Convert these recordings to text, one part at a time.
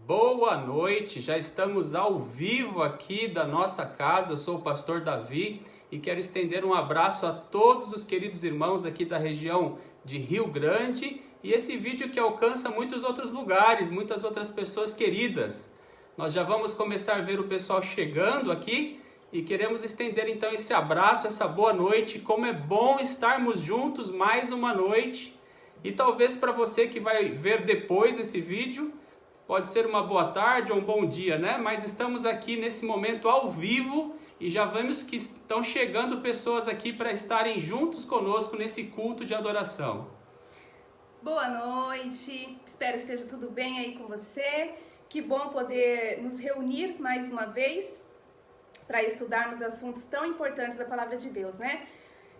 Boa noite, já estamos ao vivo aqui da nossa casa. Eu sou o pastor Davi e quero estender um abraço a todos os queridos irmãos aqui da região de Rio Grande e esse vídeo que alcança muitos outros lugares, muitas outras pessoas queridas. Nós já vamos começar a ver o pessoal chegando aqui e queremos estender então esse abraço, essa boa noite. Como é bom estarmos juntos mais uma noite. E talvez para você que vai ver depois esse vídeo, pode ser uma boa tarde ou um bom dia, né? Mas estamos aqui nesse momento ao vivo e já vemos que estão chegando pessoas aqui para estarem juntos conosco nesse culto de adoração. Boa noite, espero que esteja tudo bem aí com você. Que bom poder nos reunir mais uma vez para estudarmos assuntos tão importantes da Palavra de Deus, né?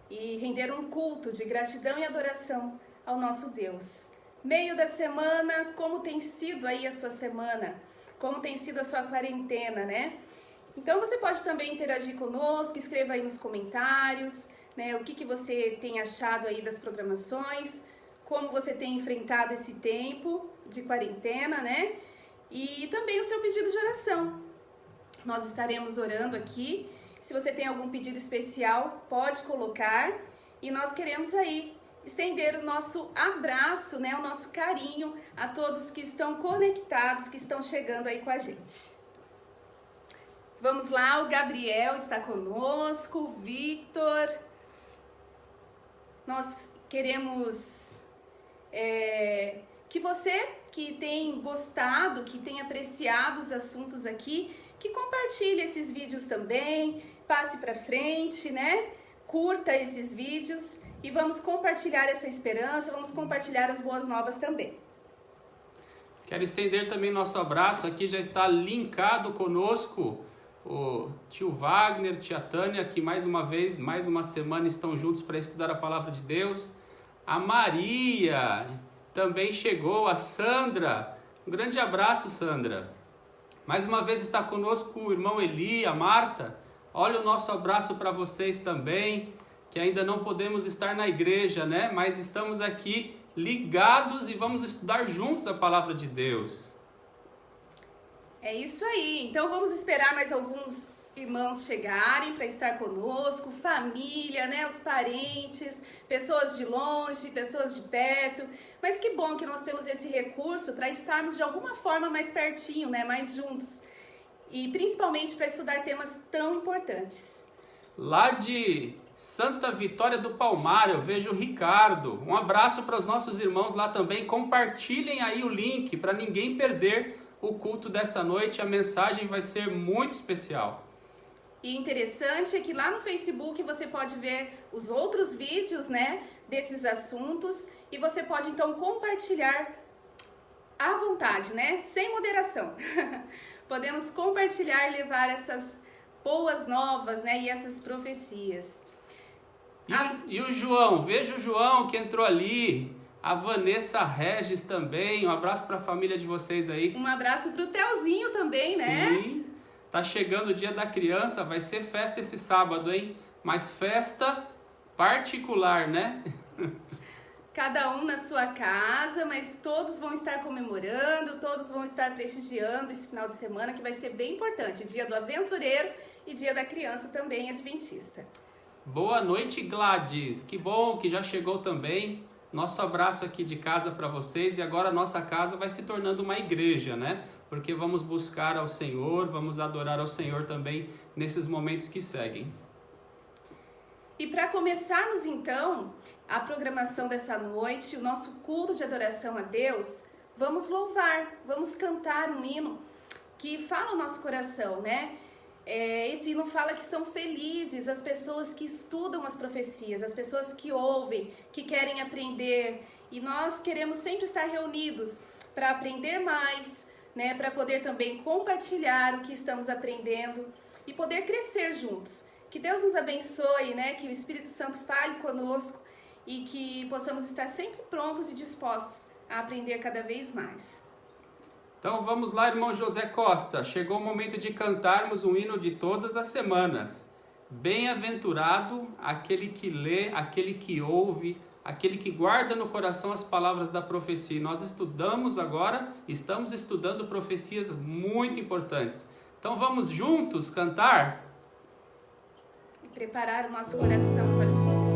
E render um culto de gratidão e adoração ao nosso Deus. Meio da semana, como tem sido aí a sua semana? Como tem sido a sua quarentena, né? Então você pode também interagir conosco, escreva aí nos comentários, né? O que você tem achado aí das programações, como você tem enfrentado esse tempo de quarentena, né? E também o seu pedido de oração. Nós estaremos orando aqui. Se você tem algum pedido especial, pode colocar. E nós queremos aí estender o nosso abraço, né, o nosso carinho a todos que estão conectados, que estão chegando aí com a gente. Vamos lá, o Gabriel está conosco, o Victor. Nós queremos que você que tem gostado, que tem apreciado os assuntos aqui, que compartilhe esses vídeos também, passe para frente, né? Curta esses vídeos. E vamos compartilhar essa esperança, vamos compartilhar as boas novas também. Quero estender também nosso abraço, aqui já está linkado conosco o tio Wagner, tia Tânia, que mais uma vez, mais uma semana estão juntos para estudar a Palavra de Deus. A Maria também chegou, a Sandra, um grande abraço, Sandra. Mais uma vez está conosco o irmão Eli, a Marta. Olha o nosso abraço para vocês também, que ainda não podemos estar na igreja, né? Mas estamos aqui ligados e vamos estudar juntos a palavra de Deus. É isso aí. Então vamos esperar mais alguns irmãos chegarem para estar conosco, família, né? Os parentes, pessoas de longe, pessoas de perto. Mas que bom que nós temos esse recurso para estarmos de alguma forma mais pertinho, né? Mais juntos. E principalmente para estudar temas tão importantes. Lá de Santa Vitória do Palmar, eu vejo o Ricardo. Um abraço para os nossos irmãos lá também. Compartilhem aí o link para ninguém perder o culto dessa noite. A mensagem vai ser muito especial. E interessante é que lá no Facebook você pode ver os outros vídeos, né, desses assuntos. E você pode então compartilhar à vontade, né, sem moderação. Podemos compartilhar e levar essas boas novas, né, e essas profecias. E o João, veja o João que entrou ali, a Vanessa Regis também, um abraço para a família de vocês aí. Um abraço para o Telzinho também, né? Sim, tá chegando o dia da criança, vai ser festa esse sábado, hein? Mas festa particular, né? Cada um na sua casa, mas todos vão estar comemorando, todos vão estar prestigiando esse final de semana que vai ser bem importante, dia do aventureiro e dia da criança também adventista. Boa noite, Gladys. Que bom que já chegou também. Nosso abraço aqui de casa para vocês. E agora a nossa casa vai se tornando uma igreja, né? Porque vamos buscar ao Senhor, vamos adorar ao Senhor também nesses momentos que seguem. E para começarmos então a programação dessa noite, o nosso culto de adoração a Deus, vamos louvar, vamos cantar um hino que fala o nosso coração, né? Esse hino fala que são felizes as pessoas que estudam as profecias, as pessoas que ouvem, que querem aprender. E nós queremos sempre estar reunidos para aprender mais, né? Para poder também compartilhar o que estamos aprendendo e poder crescer juntos. Que Deus nos abençoe, né? Que o Espírito Santo fale conosco e que possamos estar sempre prontos e dispostos a aprender cada vez mais. Então vamos lá, irmão José Costa. Chegou o momento de cantarmos um hino de todas as semanas. Bem-aventurado aquele que lê, aquele que ouve aquele que guarda no coração as palavras da profecia. E nós estamos estudando profecias muito importantes. Então vamos juntos cantar? E preparar o nosso coração para o estudo.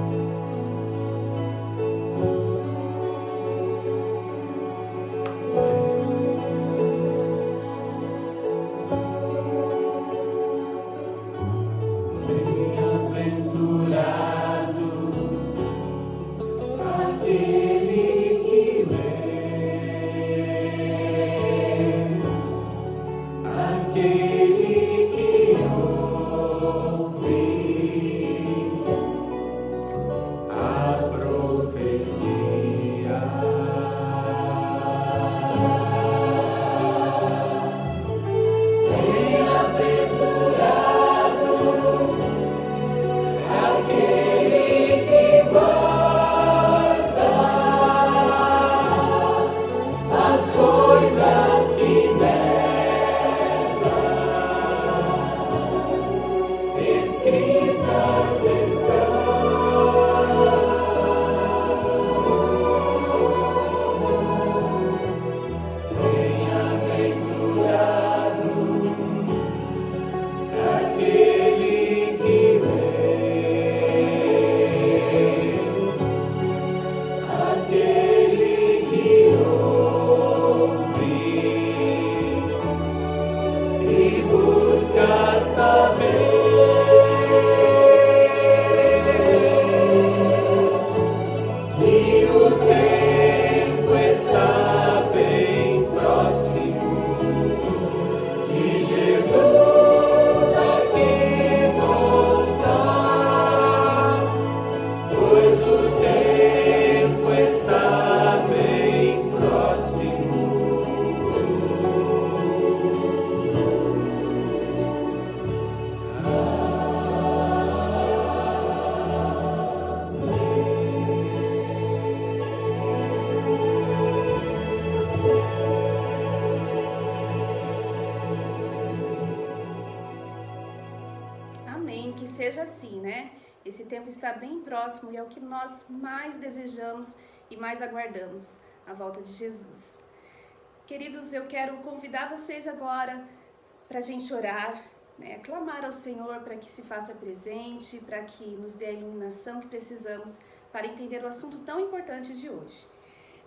Que seja assim, né? Esse tempo está bem próximo e é o que nós mais desejamos e mais aguardamos, a volta de Jesus. Queridos, eu quero convidar vocês agora para a gente orar, né? Clamar ao Senhor para que se faça presente, para que nos dê a iluminação que precisamos para entender o assunto tão importante de hoje,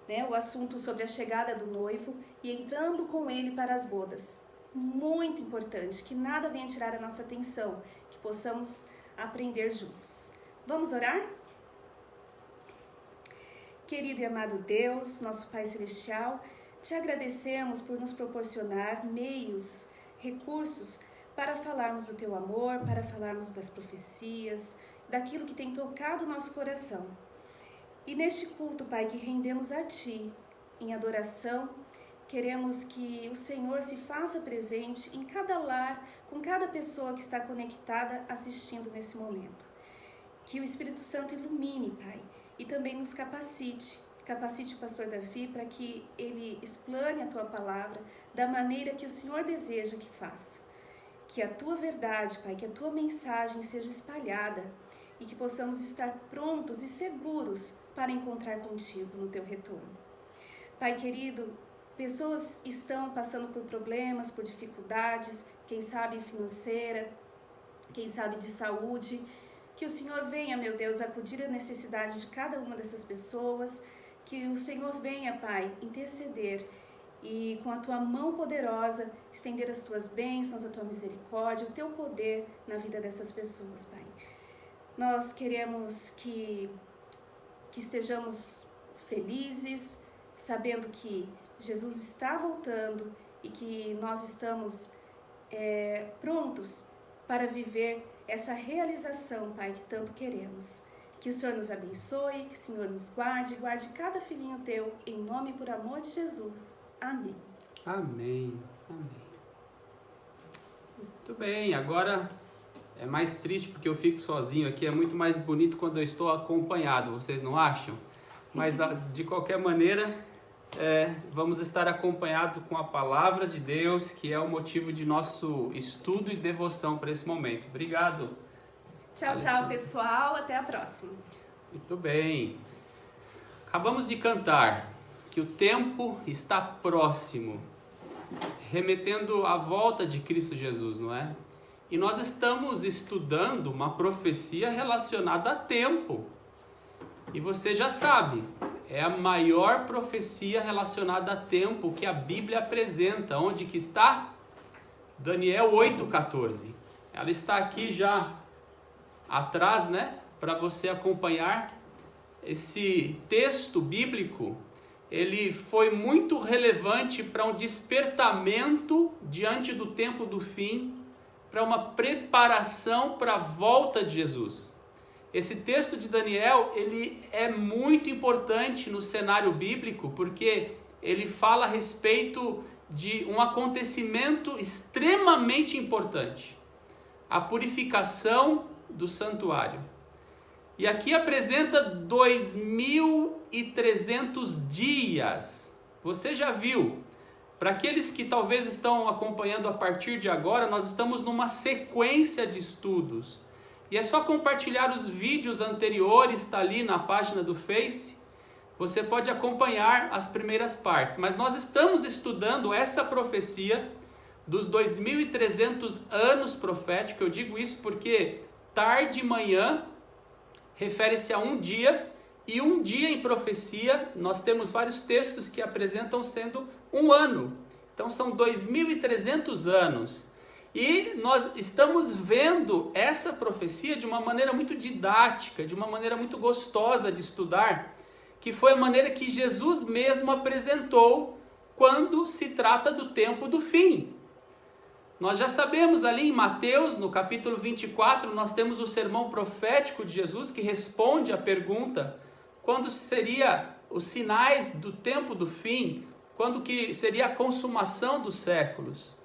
né? O assunto sobre a chegada do noivo e entrando com ele para as bodas. Muito importante, que nada venha tirar a nossa atenção, que possamos aprender juntos. Vamos orar? Querido e amado Deus, nosso Pai Celestial, te agradecemos por nos proporcionar meios, recursos para falarmos do teu amor, para falarmos das profecias, daquilo que tem tocado o nosso coração. E neste culto, Pai, que rendemos a Ti, em adoração, queremos que o Senhor se faça presente em cada lar, com cada pessoa que está conectada assistindo nesse momento. Que o Espírito Santo ilumine, Pai, e também nos capacite o pastor Davi para que ele explane a Tua palavra da maneira que o Senhor deseja que faça. Que a Tua verdade, Pai, que a Tua mensagem seja espalhada e que possamos estar prontos e seguros para encontrar contigo no Teu retorno. Pai querido, pessoas estão passando por problemas, por dificuldades, quem sabe financeira, quem sabe de saúde. Que o Senhor venha, meu Deus, acudir a necessidade de cada uma dessas pessoas. Que o Senhor venha, Pai, interceder e com a Tua mão poderosa estender as Tuas bênçãos, a Tua misericórdia, o Teu poder na vida dessas pessoas, Pai. Nós queremos que estejamos felizes, sabendo que Jesus está voltando e que nós estamos prontos para viver essa realização, Pai, que tanto queremos. Que o Senhor nos abençoe, que o Senhor nos guarde cada filhinho Teu, em nome e por amor de Jesus. Amém. Amém. Amém. Muito bem, agora é mais triste porque eu fico sozinho aqui, é muito mais bonito quando eu estou acompanhado, vocês não acham? Mas de qualquer maneira, vamos estar acompanhados com a palavra de Deus, que é o motivo de nosso estudo e devoção para esse momento. Obrigado. Tchau, tchau, pessoal. Até a próxima. Muito bem. Acabamos de cantar que o tempo está próximo, remetendo à volta de Cristo Jesus, não é? E nós estamos estudando uma profecia relacionada a tempo. E você já sabe, é a maior profecia relacionada a tempo que a Bíblia apresenta. Onde que está? Daniel 8,14. Ela está aqui já atrás, né? Para você acompanhar. Esse texto bíblico, ele foi muito relevante para um despertamento diante do tempo do fim, para uma preparação para a volta de Jesus. Esse texto de Daniel, ele é muito importante no cenário bíblico, porque ele fala a respeito de um acontecimento extremamente importante, a purificação do santuário. E aqui apresenta 2.300 dias. Você já viu? Para aqueles que talvez estão acompanhando a partir de agora, nós estamos numa sequência de estudos. E é só compartilhar os vídeos anteriores, está ali na página do Face. Você pode acompanhar as primeiras partes. Mas nós estamos estudando essa profecia dos 2.300 anos proféticos. Eu digo isso porque tarde e manhã refere-se a um dia, e um dia em profecia, nós temos vários textos que apresentam sendo um ano. Então são 2.300 anos. E nós estamos vendo essa profecia de uma maneira muito didática, de uma maneira muito gostosa de estudar, que foi a maneira que Jesus mesmo apresentou quando se trata do tempo do fim. Nós já sabemos ali em Mateus, no capítulo 24, nós temos o sermão profético de Jesus que responde à pergunta: quando seria os sinais do tempo do fim? Quando que seria a consumação dos séculos?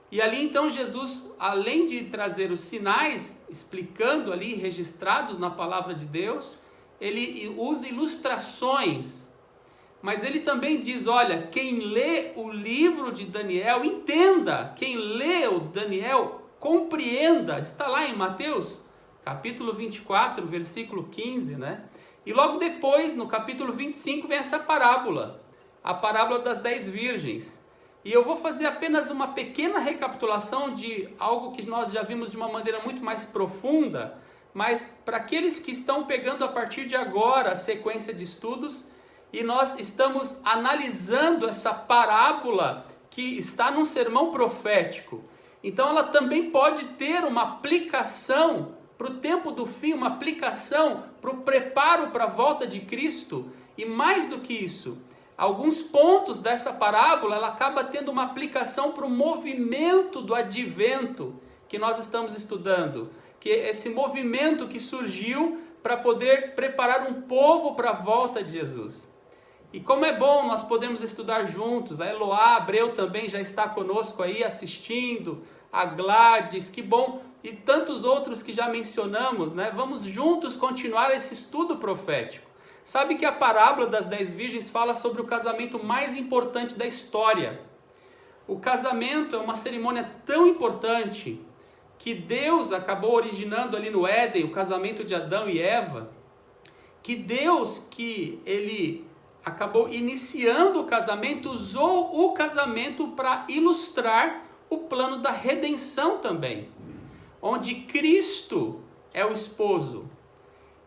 E ali então Jesus, além de trazer os sinais, explicando ali, registrados na palavra de Deus, ele usa ilustrações. Mas ele também diz, olha, quem lê o livro de Daniel, entenda. Quem lê o Daniel, compreenda. Está lá em Mateus, capítulo 24, versículo 15, né? E logo depois, no capítulo 25, vem essa parábola. A parábola das 10 virgens. E eu vou fazer apenas uma pequena recapitulação de algo que nós já vimos de uma maneira muito mais profunda. Mas para aqueles que estão pegando a partir de agora a sequência de estudos, e nós estamos analisando essa parábola que está num sermão profético. Então ela também pode ter uma aplicação para o tempo do fim, uma aplicação para o preparo para a volta de Cristo. E mais do que isso, alguns pontos dessa parábola, ela acaba tendo uma aplicação para o movimento do advento que nós estamos estudando. Que é esse movimento que surgiu para poder preparar um povo para a volta de Jesus. E como é bom nós podemos estudar juntos. A Eloá Abreu também já está conosco aí assistindo. A Gladys, que bom. E tantos outros que já mencionamos, né? Vamos juntos continuar esse estudo profético. Sabe que a parábola das 10 virgens fala sobre o casamento mais importante da história. O casamento é uma cerimônia tão importante que Deus acabou originando ali no Éden, o casamento de Adão e Eva. Que Deus, que ele acabou iniciando o casamento, usou o casamento para ilustrar o plano da redenção também, onde Cristo é o esposo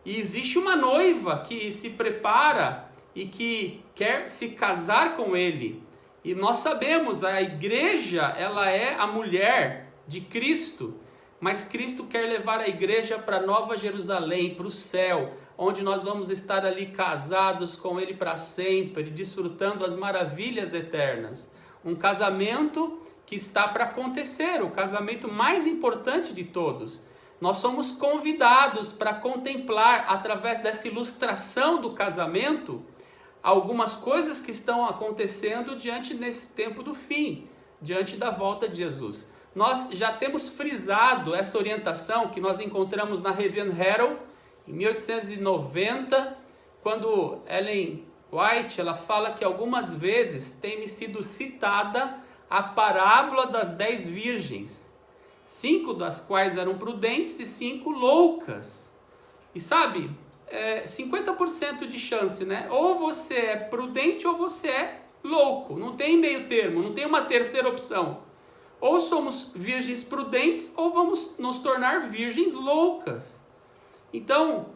e existe uma noiva que se prepara e que quer se casar com ele. E nós sabemos, a igreja, ela é a mulher de Cristo, mas Cristo quer levar a igreja para Nova Jerusalém, para o céu, onde nós vamos estar ali casados com Ele para sempre, desfrutando as maravilhas eternas. Um casamento que está para acontecer, o casamento mais importante de todos. Nós somos convidados para contemplar, através dessa ilustração do casamento, algumas coisas que estão acontecendo diante desse tempo do fim, diante da volta de Jesus. Nós já temos frisado essa orientação que nós encontramos na Review and Herald, em 1890, quando Ellen White ela fala que algumas vezes tem sido citada a parábola das 10 virgens, 5 das quais eram prudentes e 5 loucas. E sabe, 50% de chance, né? Ou você é prudente ou você é louco. Não tem meio termo, não tem uma terceira opção. Ou somos virgens prudentes ou vamos nos tornar virgens loucas. Então,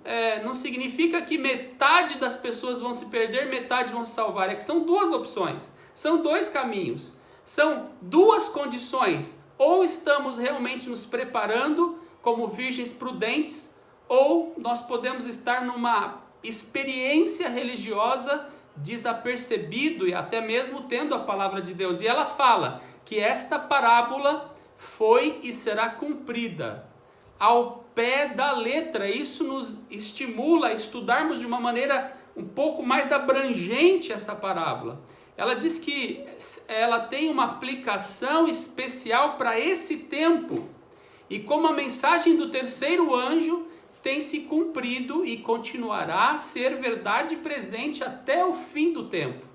não significa que metade das pessoas vão se perder, metade vão se salvar. É que são duas opções, são dois caminhos, são duas condições. Ou estamos realmente nos preparando como virgens prudentes, ou nós podemos estar numa experiência religiosa desapercebido e até mesmo tendo a palavra de Deus. E ela fala que esta parábola foi e será cumprida ao pé da letra. Isso nos estimula a estudarmos de uma maneira um pouco mais abrangente essa parábola. Ela diz que ela tem uma aplicação especial para esse tempo. E como a mensagem do terceiro anjo tem se cumprido e continuará a ser verdade presente até o fim do tempo.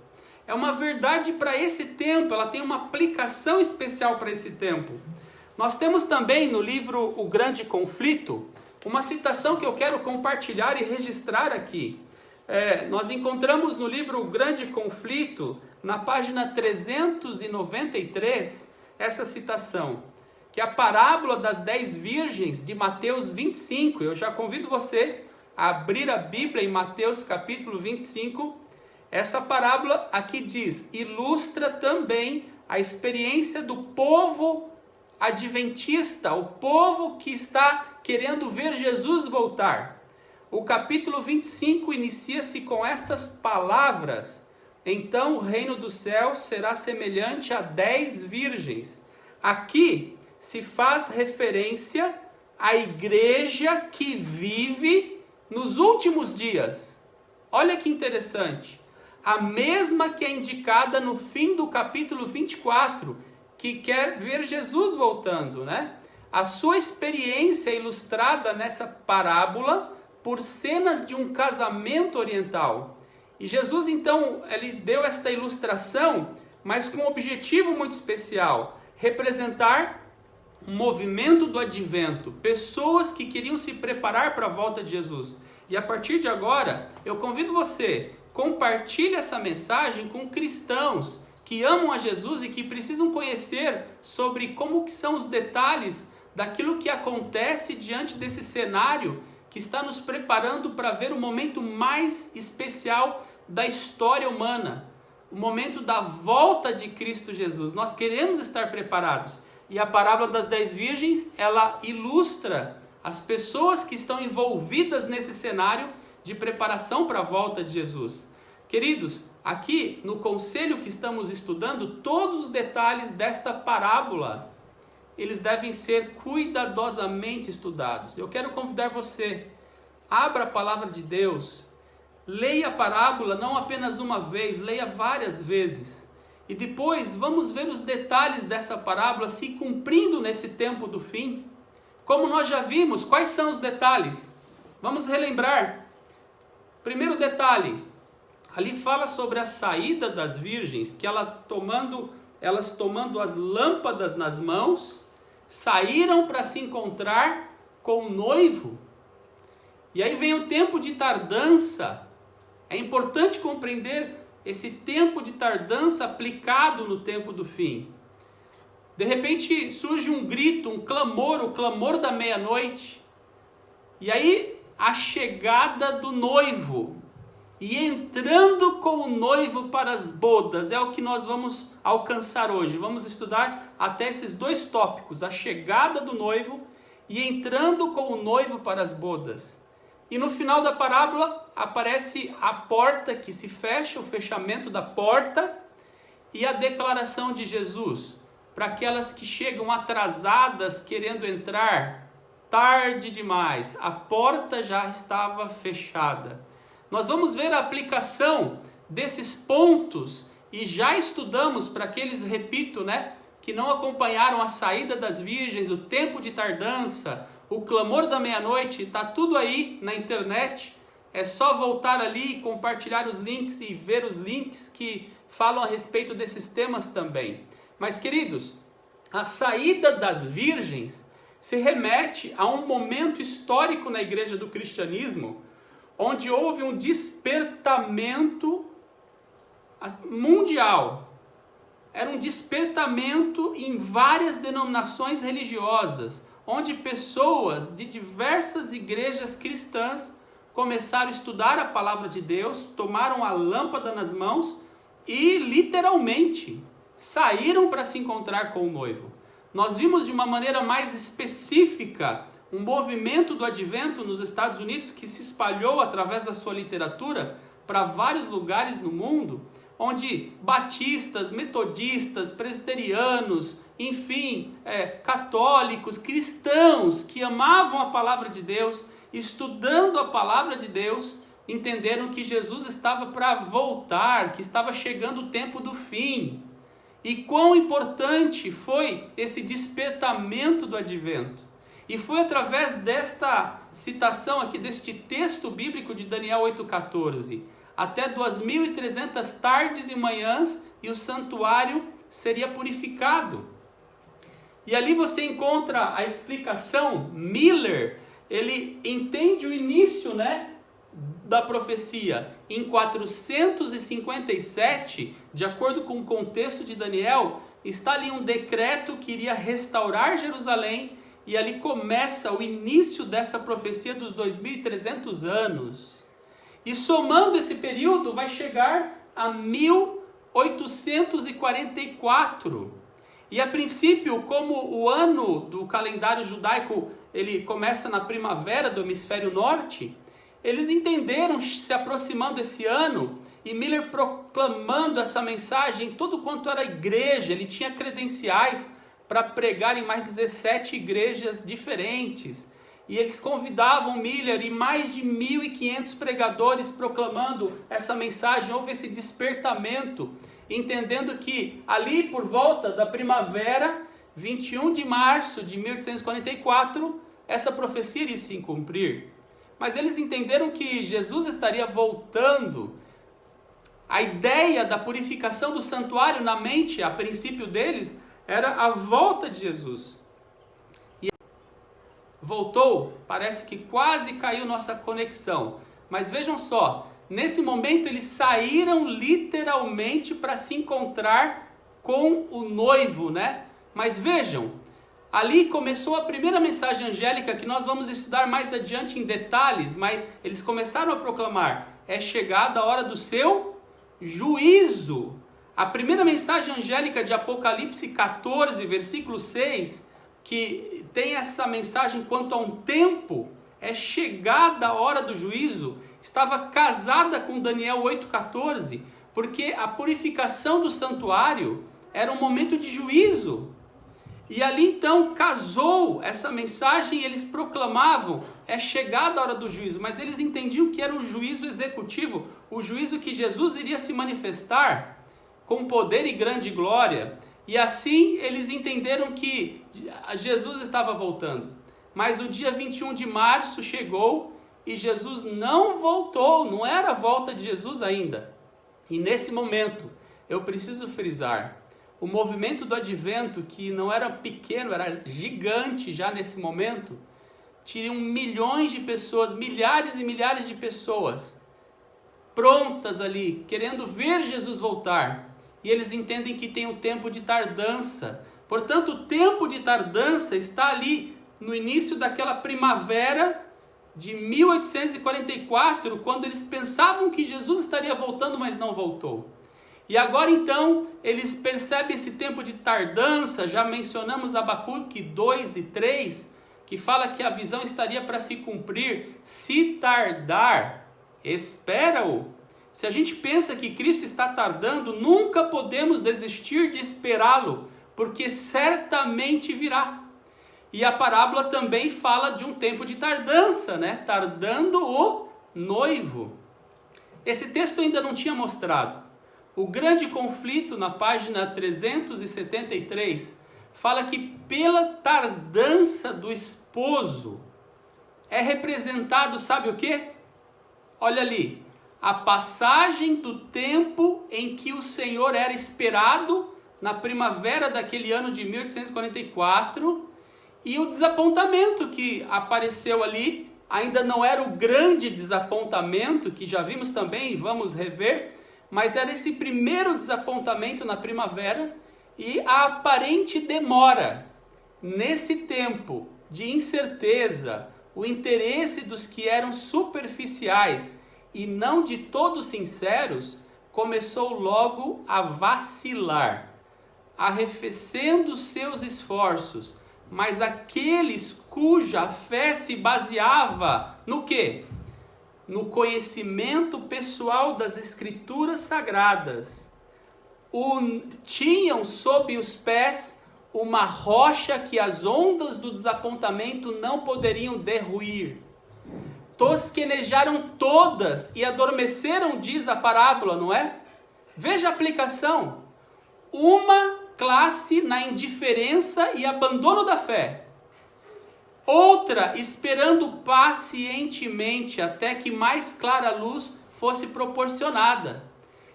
É uma verdade para esse tempo, ela tem uma aplicação especial para esse tempo. Nós temos também no livro O Grande Conflito, uma citação que eu quero compartilhar e registrar aqui. Nós encontramos no livro O Grande Conflito, na página 393, essa citação, que é a parábola das 10 virgens de Mateus 25. Eu já convido você a abrir a Bíblia em Mateus capítulo 25. Essa parábola aqui diz, ilustra também a experiência do povo adventista, o povo que está querendo ver Jesus voltar. O capítulo 25 inicia-se com estas palavras: então o reino dos céus será semelhante a 10 virgens. Aqui se faz referência à igreja que vive nos últimos dias. Olha que interessante. A mesma que é indicada no fim do capítulo 24, que quer ver Jesus voltando, né? A sua experiência é ilustrada nessa parábola por cenas de um casamento oriental. E Jesus, então, ele deu esta ilustração, mas com um objetivo muito especial: representar um movimento do advento, pessoas que queriam se preparar para a volta de Jesus. E a partir de agora, eu convido você, compartilhe essa mensagem com cristãos que amam a Jesus e que precisam conhecer sobre como que são os detalhes daquilo que acontece diante desse cenário que está nos preparando para ver o momento mais especial da história humana, o momento da volta de Cristo Jesus. Nós queremos estar preparados. E a parábola das 10 virgens, ela ilustra as pessoas que estão envolvidas nesse cenário de preparação para a volta de Jesus. Queridos, aqui no conselho que estamos estudando, todos os detalhes desta parábola, eles devem ser cuidadosamente estudados. Eu quero convidar você, abra a palavra de Deus, leia a parábola não apenas uma vez, leia várias vezes. E depois vamos ver os detalhes dessa parábola se cumprindo nesse tempo do fim. Como nós já vimos, quais são os detalhes? Vamos relembrar. Primeiro detalhe, ali fala sobre a saída das virgens, que elas tomando as lâmpadas nas mãos, saíram para se encontrar com o noivo. E aí vem o tempo de tardança. É importante compreender esse tempo de tardança aplicado no tempo do fim. De repente surge um grito, um clamor, o clamor da meia-noite. E aí a chegada do noivo. E entrando com o noivo para as bodas, é o que nós vamos alcançar hoje. Vamos estudar até esses dois tópicos, a chegada do noivo e entrando com o noivo para as bodas. E no final da parábola aparece a porta que se fecha, o fechamento da porta e a declaração de Jesus para aquelas que chegam atrasadas querendo entrar, tarde demais, a porta já estava fechada. Nós vamos ver a aplicação desses pontos e já estudamos para aqueles, repito, que não acompanharam a saída das virgens, o tempo de tardança, o clamor da meia-noite, está tudo aí na internet. É só voltar ali e compartilhar os links e ver os links que falam a respeito desses temas também. Mas, queridos, a saída das virgens se remete a um momento histórico na igreja do cristianismo, onde houve um despertamento mundial. Era um despertamento em várias denominações religiosas, onde pessoas de diversas igrejas cristãs começaram a estudar a palavra de Deus, tomaram a lâmpada nas mãos e literalmente saíram para se encontrar com o noivo. Nós vimos de uma maneira mais específica um movimento do advento nos Estados Unidos que se espalhou através da sua literatura para vários lugares no mundo, onde batistas, metodistas, presbiterianos, enfim, católicos, cristãos que amavam a palavra de Deus, estudando a palavra de Deus, entenderam que Jesus estava para voltar, que estava chegando o tempo do fim. E quão importante foi esse despertamento do advento. E foi através desta citação aqui, deste texto bíblico de Daniel 8,14. Até 2.300 tardes e manhãs e o santuário seria purificado. E ali você encontra a explicação. Miller, ele entende o início, da profecia. Em 457, de acordo com o contexto de Daniel, está ali um decreto que iria restaurar Jerusalém, e ali começa o início dessa profecia dos 2.300 anos. E somando esse período, vai chegar a 1844. E a princípio, como o ano do calendário judaico, ele começa na primavera do hemisfério norte, eles entenderam, se aproximando esse ano, e Miller proclamando essa mensagem, tudo quanto era igreja, ele tinha credenciais para pregar em mais 17 igrejas diferentes. E eles convidavam Miller e mais de 1.500 pregadores proclamando essa mensagem. Houve esse despertamento, entendendo que ali por volta da primavera, 21 de março de 1844, essa profecia iria se cumprir. Mas eles entenderam que Jesus estaria voltando. A ideia da purificação do santuário na mente, a princípio deles, era a volta de Jesus. E voltou, parece que quase caiu nossa conexão. Mas vejam só, nesse momento eles saíram literalmente para se encontrar com o noivo, Mas vejam, ali começou a primeira mensagem angélica que nós vamos estudar mais adiante em detalhes, mas eles começaram a proclamar: é chegada a hora do seu juízo. A primeira mensagem angélica de Apocalipse 14, versículo 6, que tem essa mensagem quanto a um tempo, é chegada a hora do juízo, estava casada com Daniel 8,14, porque a purificação do santuário era um momento de juízo. E ali então casou essa mensagem e eles proclamavam: é chegada a hora do juízo. Mas eles entendiam que era o juízo executivo, o juízo que Jesus iria se manifestar com poder e grande glória. E assim eles entenderam que Jesus estava voltando. Mas o dia 21 de março chegou e Jesus não voltou, não era a volta de Jesus ainda. E nesse momento, eu preciso frisar, o movimento do advento, que não era pequeno, era gigante já nesse momento, tinham milhões de pessoas, milhares e milhares de pessoas, prontas ali, querendo ver Jesus voltar. E eles entendem que tem um tempo de tardança. Portanto, o tempo de tardança está ali no início daquela primavera de 1844, quando eles pensavam que Jesus estaria voltando, mas não voltou. E agora então, eles percebem esse tempo de tardança. Já mencionamos Abacuque 2 e 3, que fala que a visão estaria para se cumprir. Se tardar, espera-o. Se a gente pensa que Cristo está tardando, nunca podemos desistir de esperá-lo, porque certamente virá. E a parábola também fala de um tempo de tardança, Tardando o noivo. Esse texto ainda não tinha mostrado. O grande conflito, na página 373, fala que pela tardança do esposo é representado, sabe o quê? Olha ali. A passagem do tempo em que o Senhor era esperado na primavera daquele ano de 1844 e o desapontamento que apareceu ali ainda não era o grande desapontamento, que já vimos também e vamos rever, mas era esse primeiro desapontamento na primavera e a aparente demora. Nesse tempo de incerteza, o interesse dos que eram superficiais e não de todos sinceros começou logo a vacilar, arrefecendo seus esforços. Mas aqueles cuja fé se baseava no quê? No conhecimento pessoal das Escrituras Sagradas, tinham sob os pés uma rocha que as ondas do desapontamento não poderiam derruir. Tosquenejaram todas e adormeceram, diz a parábola, não é? Veja a aplicação. Uma classe na indiferença e abandono da fé. Outra esperando pacientemente até que mais clara luz fosse proporcionada.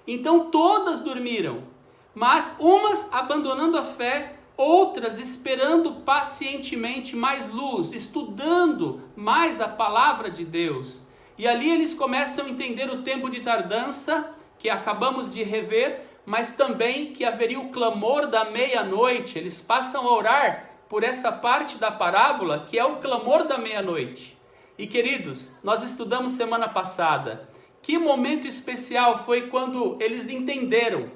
Então todas dormiram, mas umas abandonando a fé, outras esperando pacientemente mais luz, estudando mais a palavra de Deus. E ali eles começam a entender o tempo de tardança, que acabamos de rever, mas também que haveria o clamor da meia-noite. Eles passam a orar por essa parte da parábola, que é o clamor da meia-noite. E queridos, nós estudamos semana passada, que momento especial foi quando eles entenderam.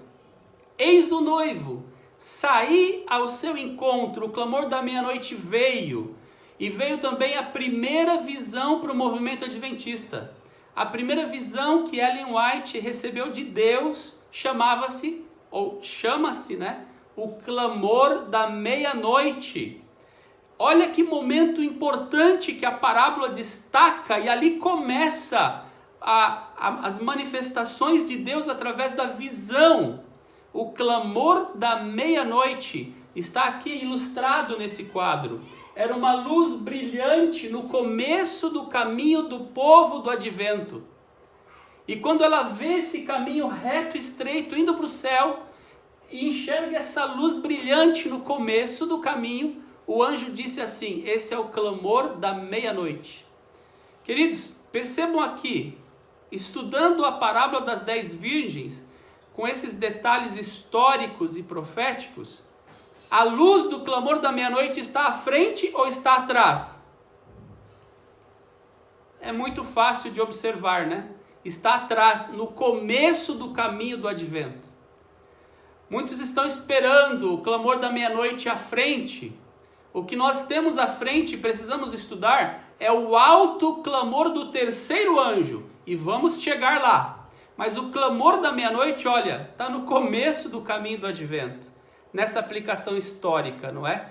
Eis o noivo, saí ao seu encontro, o clamor da meia-noite veio. E veio também a primeira visão para o movimento adventista. A primeira visão que Ellen White recebeu de Deus chamava-se, ou chama-se, né? O clamor da meia-noite. Olha que momento importante que a parábola destaca, e ali começa as manifestações de Deus através da visão. O clamor da meia-noite está aqui ilustrado nesse quadro. Era uma luz brilhante no começo do caminho do povo do advento. E quando ela vê esse caminho reto e estreito indo para o céu, e enxerga essa luz brilhante no começo do caminho, o anjo disse assim: esse é o clamor da meia-noite. Queridos, percebam aqui, estudando a parábola das 10 virgens, com esses detalhes históricos e proféticos, a luz do clamor da meia-noite está à frente ou está atrás? É muito fácil de observar, né? Está atrás, no começo do caminho do advento. Muitos estão esperando o clamor da meia-noite à frente. O que nós temos à frente e precisamos estudar é o alto clamor do terceiro anjo. E vamos chegar lá. Mas o clamor da meia-noite, olha, está no começo do caminho do advento. Nessa aplicação histórica, não é?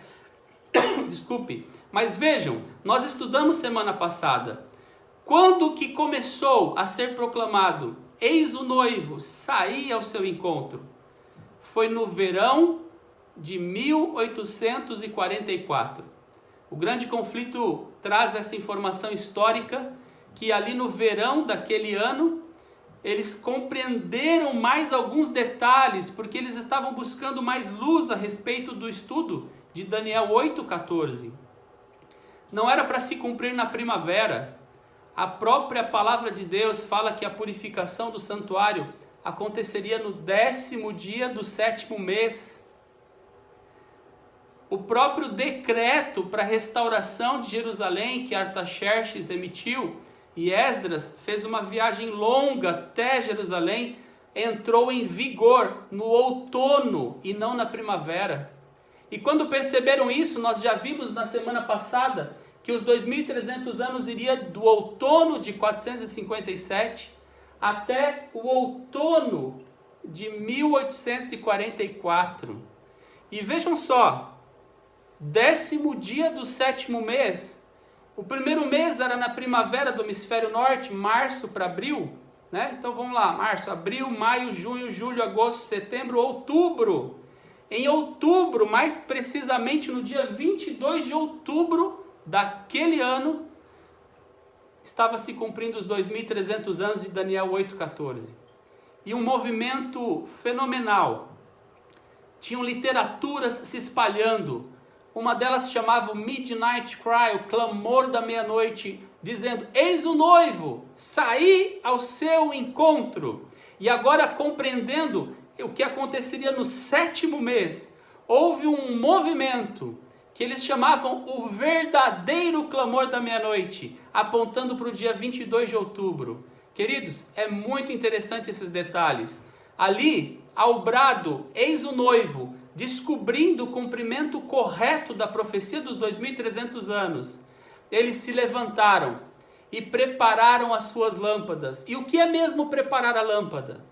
Desculpe. Mas vejam, nós estudamos semana passada. Quando que começou a ser proclamado, eis o noivo, saí ao seu encontro? Foi no verão de 1844. O grande conflito traz essa informação histórica, que ali no verão daquele ano, eles compreenderam mais alguns detalhes, porque eles estavam buscando mais luz a respeito do estudo de Daniel 8,14. Não era para se cumprir na primavera. A própria palavra de Deus fala que a purificação do santuário aconteceria no 10º dia do 7º mês. O próprio decreto para a restauração de Jerusalém, que Artaxerxes emitiu, e Esdras fez uma viagem longa até Jerusalém, entrou em vigor no outono e não na primavera. E quando perceberam isso, nós já vimos na semana passada que os 2.300 anos iria do outono de 457 até o outono de 1844. E vejam só, 10º dia do 7º mês. O primeiro mês era na primavera do hemisfério norte, março para abril, né? Então vamos lá, março, abril, maio, junho, julho, agosto, setembro, outubro. Em outubro, mais precisamente no dia 22 de outubro daquele ano, estava se cumprindo os 2.300 anos de Daniel 8,14. E um movimento fenomenal. Tinham literaturas se espalhando. Uma delas chamava o Midnight Cry, o clamor da meia-noite. dizendo: eis o noivo, saí ao seu encontro. E agora, compreendendo o que aconteceria no 7º mês, houve um movimento que eles chamavam o verdadeiro clamor da meia-noite, apontando para o dia 22 de outubro. Queridos, é muito interessante esses detalhes. Ali, ao brado, eis o noivo, descobrindo o cumprimento correto da profecia dos 2.300 anos, eles se levantaram e prepararam as suas lâmpadas. E o que é mesmo preparar a lâmpada?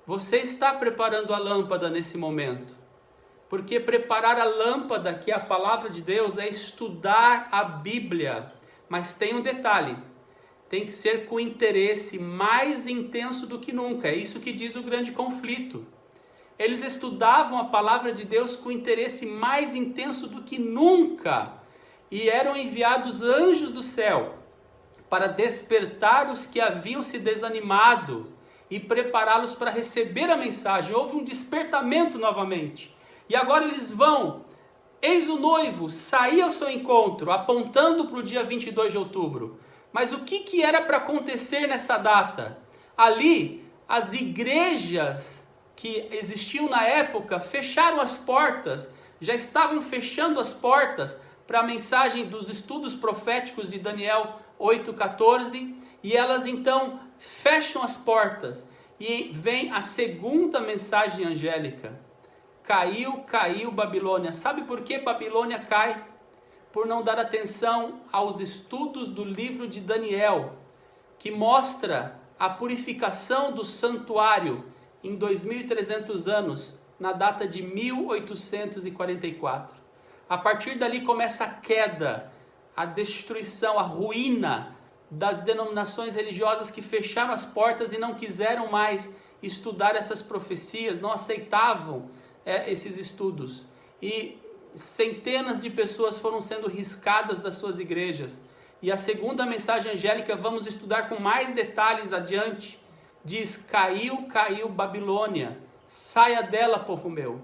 Você está preparando a lâmpada nesse momento. Porque preparar a lâmpada, que é a palavra de Deus, é estudar a Bíblia. Mas tem um detalhe: tem que ser com interesse mais intenso do que nunca. É isso que diz o grande conflito. Eles estudavam a palavra de Deus com interesse mais intenso do que nunca. E eram enviados anjos do céu para despertar os que haviam se desanimado e prepará-los para receber a mensagem. Houve um despertamento novamente. E agora eles vão, eis o noivo, sair ao seu encontro, apontando para o dia 22 de outubro. Mas o que era para acontecer nessa data? Ali, as igrejas que existiam na época fecharam as portas, já estavam fechando as portas para a mensagem dos estudos proféticos de Daniel 8,14, e elas então fecham as portas, e vem a segunda mensagem angélica: caiu, caiu Babilônia. Sabe por que Babilônia cai? Por não dar atenção aos estudos do livro de Daniel, que mostra a purificação do santuário em 2.300 anos, na data de 1844. A partir dali começa a queda, a destruição, a ruína das denominações religiosas que fecharam as portas e não quiseram mais estudar essas profecias, não aceitavam esses estudos. E centenas de pessoas foram sendo riscadas das suas igrejas. E a segunda mensagem angélica, vamos estudar com mais detalhes adiante, diz: caiu, caiu Babilônia, saia dela, povo meu.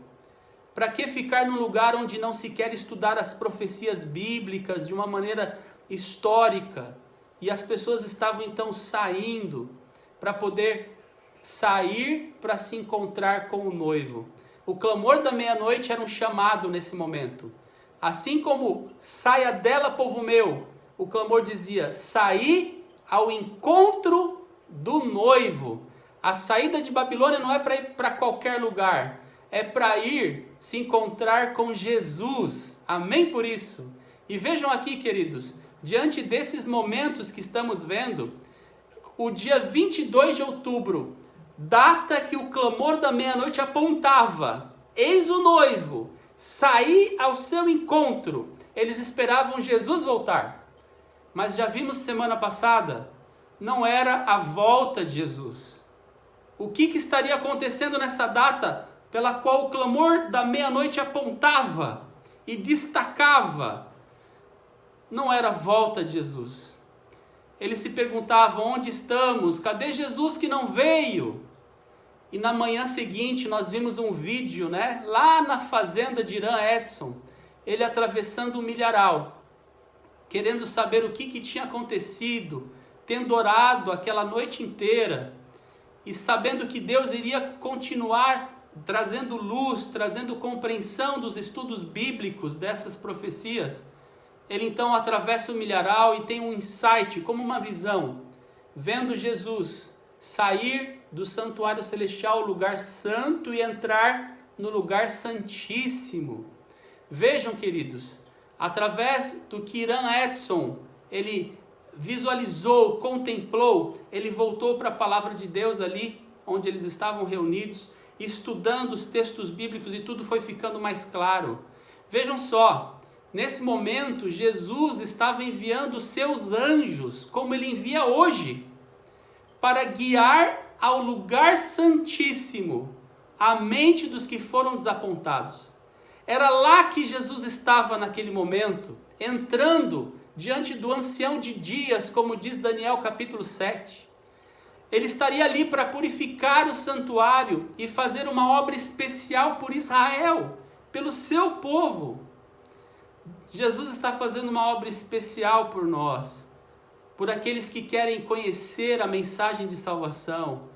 Para que ficar num lugar onde não se quer estudar as profecias bíblicas de uma maneira histórica? E as pessoas estavam então saindo para poder sair para se encontrar com o noivo. O clamor da meia-noite era um chamado nesse momento. Assim como saia dela, povo meu, o clamor dizia: sair ao encontro do noivo. A saída de Babilônia não é para ir para qualquer lugar, é para ir se encontrar com Jesus. Amém por isso? E vejam aqui, queridos, diante desses momentos que estamos vendo, o dia 22 de outubro, data que o clamor da meia-noite apontava: eis o noivo, sair ao seu encontro. Eles esperavam Jesus voltar. Mas já vimos semana passada, não era a volta de Jesus. O que estaria acontecendo nessa data pela qual o clamor da meia-noite apontava e destacava? Não era a volta de Jesus. Eles se perguntavam: onde estamos? Cadê Jesus que não veio? E na manhã seguinte nós vimos um vídeo, lá na fazenda de Irã Edson, ele atravessando o milharal, querendo saber o que tinha acontecido, tendo orado aquela noite inteira, e sabendo que Deus iria continuar trazendo luz, trazendo compreensão dos estudos bíblicos dessas profecias. Ele então atravessa o milharal e tem um insight, como uma visão, vendo Jesus sair do santuário celestial, o lugar santo, e entrar no lugar santíssimo. Vejam, queridos, através do que Irã Edson, ele visualizou, contemplou, ele voltou para a palavra de Deus ali, onde eles estavam reunidos, estudando os textos bíblicos, e tudo foi ficando mais claro. Vejam só, nesse momento Jesus estava enviando os seus anjos, como ele envia hoje, para guiar ao lugar santíssimo a mente dos que foram desapontados. Era lá que Jesus estava naquele momento, entrando diante do ancião de dias, como diz Daniel capítulo 7. Ele estaria ali para purificar o santuário e fazer uma obra especial por Israel, pelo seu povo. Jesus está fazendo uma obra especial por nós. por aqueles que querem conhecer a mensagem de salvação,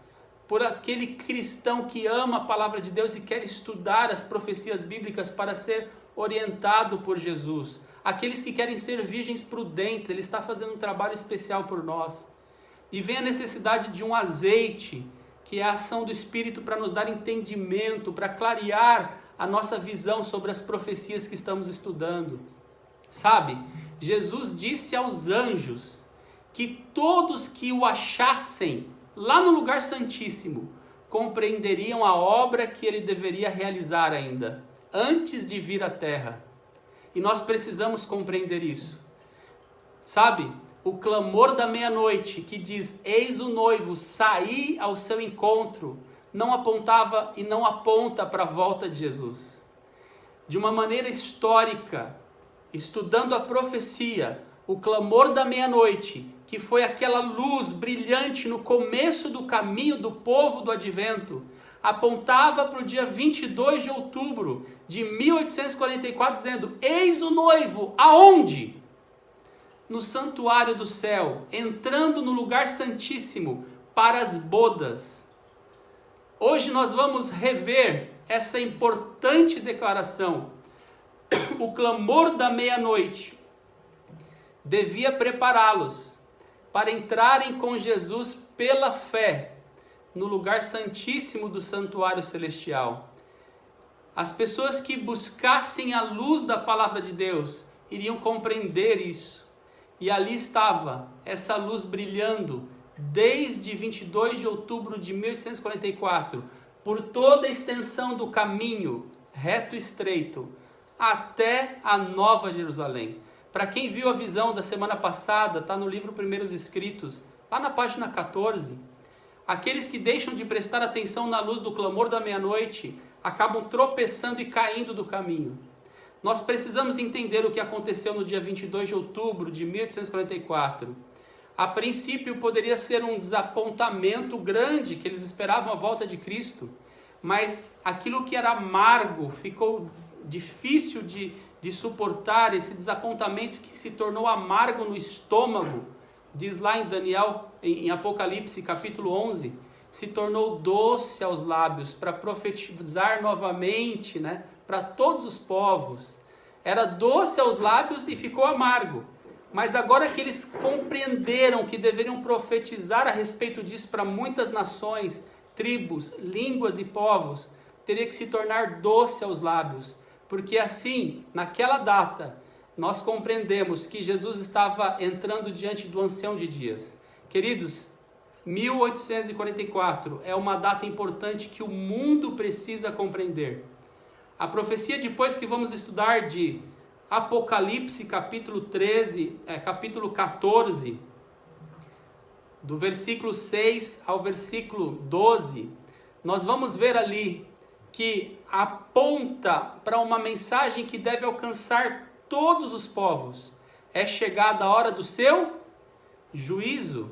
por aquele cristão que ama a palavra de Deus e quer estudar as profecias bíblicas para ser orientado por Jesus, aqueles que querem ser virgens prudentes. Ele está fazendo um trabalho especial por nós. E vem a necessidade de um azeite, que é a ação do Espírito para nos dar entendimento, para clarear a nossa visão sobre as profecias que estamos estudando. Sabe, Jesus disse aos anjos que todos que o achassem lá no lugar santíssimo compreenderiam a obra que ele deveria realizar ainda, antes de vir à terra. E nós precisamos compreender isso. Sabe, o clamor da meia-noite que diz, eis o noivo, saí ao seu encontro, não apontava e não aponta para a volta de Jesus. De uma maneira histórica, estudando a profecia, o clamor da meia-noite, que foi aquela luz brilhante no começo do caminho do povo do advento, apontava para o dia 22 de outubro de 1844, dizendo, eis o noivo, aonde? No santuário do céu, entrando no lugar santíssimo para as bodas. Hoje nós vamos rever essa importante declaração. O clamor da meia-noite devia prepará-los para entrarem com Jesus pela fé no lugar santíssimo do santuário celestial. As pessoas que buscassem a luz da palavra de Deus iriam compreender isso. E ali estava essa luz brilhando desde 22 de outubro de 1844, por toda a extensão do caminho reto e estreito, até a Nova Jerusalém. Para quem viu a visão da semana passada, está no livro Primeiros Escritos, lá na página 14. Aqueles que deixam de prestar atenção na luz do clamor da meia-noite acabam tropeçando e caindo do caminho. Nós precisamos entender o que aconteceu no dia 22 de outubro de 1844. A princípio poderia ser um desapontamento grande, que eles esperavam a volta de Cristo, mas aquilo que era amargo ficou difícil de suportar, esse desapontamento que se tornou amargo no estômago, diz lá em Daniel, em Apocalipse capítulo 11, se tornou doce aos lábios para profetizar novamente, para todos os povos. Era doce aos lábios e ficou amargo. Mas agora que eles compreenderam que deveriam profetizar a respeito disso para muitas nações, tribos, línguas e povos, teria que se tornar doce aos lábios. Porque assim, naquela data, nós compreendemos que Jesus estava entrando diante do ancião de dias. Queridos, 1844 é uma data importante que o mundo precisa compreender. A profecia depois que vamos estudar de Apocalipse capítulo 13, capítulo 14, do versículo 6 ao versículo 12, nós vamos ver ali que aponta para uma mensagem que deve alcançar todos os povos. É chegada a hora do seu juízo.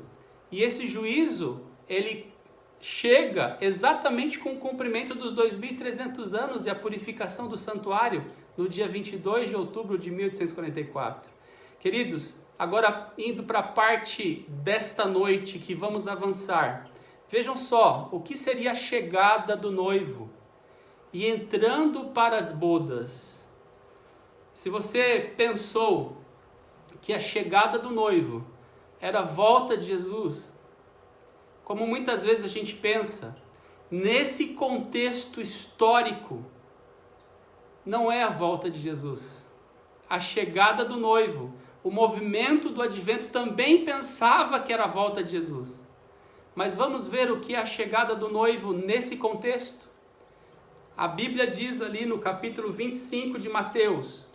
E esse juízo, ele chega exatamente com o cumprimento dos 2.300 anos e a purificação do santuário no dia 22 de outubro de 1844. Queridos, agora indo para a parte desta noite que vamos avançar. Vejam só, o que seria a chegada do noivo e entrando para as bodas. Se você pensou que a chegada do noivo era a volta de Jesus, como muitas vezes a gente pensa, nesse contexto histórico, não é a volta de Jesus. A chegada do noivo, o movimento do advento também pensava que era a volta de Jesus. Mas vamos ver o que é a chegada do noivo nesse contexto? A Bíblia diz ali no capítulo 25 de Mateus,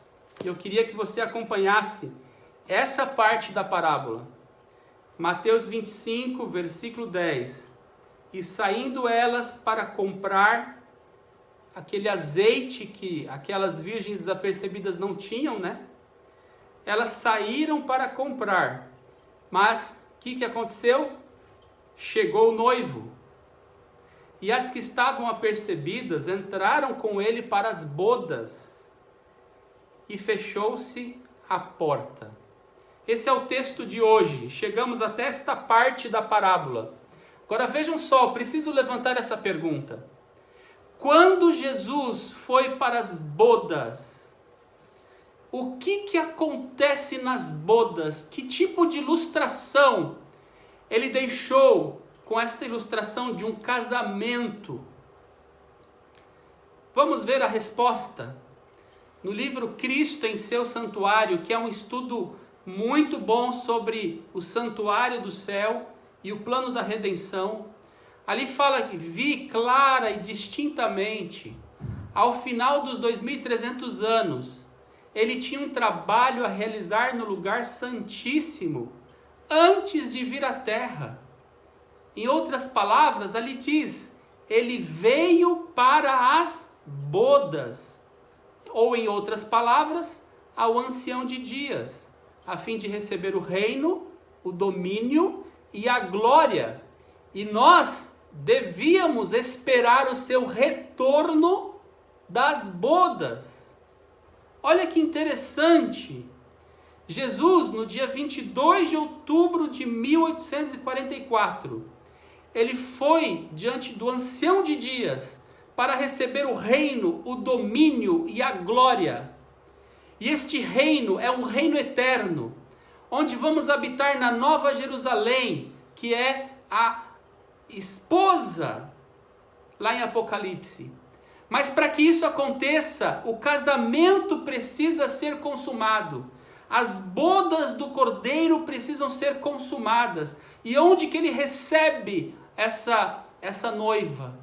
e eu queria que você acompanhasse essa parte da parábola. Mateus 25, versículo 10. E saindo elas para comprar aquele azeite que aquelas virgens desapercebidas não tinham, Elas saíram para comprar. Mas o que aconteceu? Chegou o noivo. E as que estavam apercebidas entraram com ele para as bodas. E fechou-se a porta. Esse é o texto de hoje. Chegamos até esta parte da parábola. Agora vejam só, eu preciso levantar essa pergunta. Quando Jesus foi para as bodas, o que acontece nas bodas? Que tipo de ilustração ele deixou com esta ilustração de um casamento? Vamos ver a resposta no livro Cristo em seu Santuário, que é um estudo muito bom sobre o santuário do céu e o plano da redenção. Ali fala que vi clara e distintamente, ao final dos 2300 anos, ele tinha um trabalho a realizar no lugar santíssimo, antes de vir à terra. Em outras palavras, ali diz, ele veio para as bodas, ou em outras palavras, ao ancião de dias, a fim de receber o reino, o domínio e a glória. E nós devíamos esperar o seu retorno das bodas. Olha que interessante. Jesus, no dia 22 de outubro de 1844, ele foi diante do ancião de dias para receber o reino, o domínio e a glória. E este reino é um reino eterno, onde vamos habitar na Nova Jerusalém, que é a esposa, lá em Apocalipse. Mas para que isso aconteça, o casamento precisa ser consumado. As bodas do Cordeiro precisam ser consumadas. E onde que ele recebe essa noiva?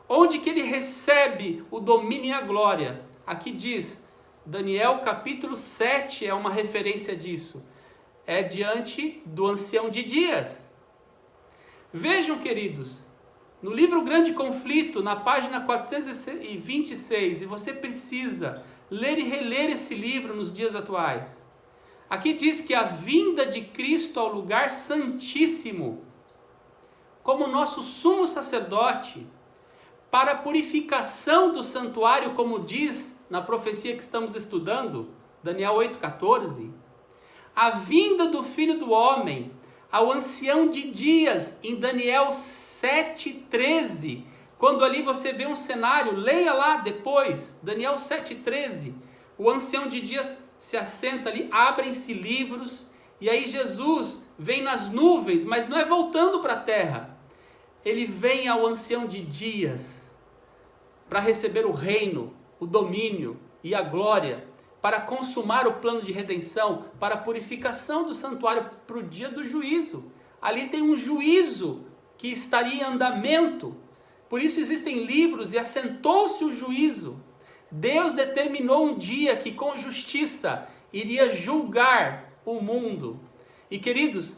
Onde que ele recebe o domínio e a glória? Aqui diz, Daniel capítulo 7 é uma referência disso. É diante do ancião de dias. Vejam, queridos, no livro Grande Conflito, na página 426, e você precisa ler e reler esse livro nos dias atuais. Aqui diz que a vinda de Cristo ao lugar santíssimo, como nosso sumo sacerdote, para a purificação do santuário, como diz na profecia que estamos estudando, Daniel 8,14, a vinda do Filho do Homem ao ancião de dias, em Daniel 7,13, quando ali você vê um cenário, leia lá depois, Daniel 7,13, o ancião de dias se assenta ali, abrem-se livros, e aí Jesus vem nas nuvens, mas não é voltando para a terra, ele vem ao ancião de dias, para receber o reino, o domínio e a glória, para consumar o plano de redenção, para a purificação do santuário, para o dia do juízo. Ali tem um juízo que estaria em andamento, por isso existem livros e assentou-se o juízo. Deus determinou um dia que com justiça iria julgar o mundo. E queridos,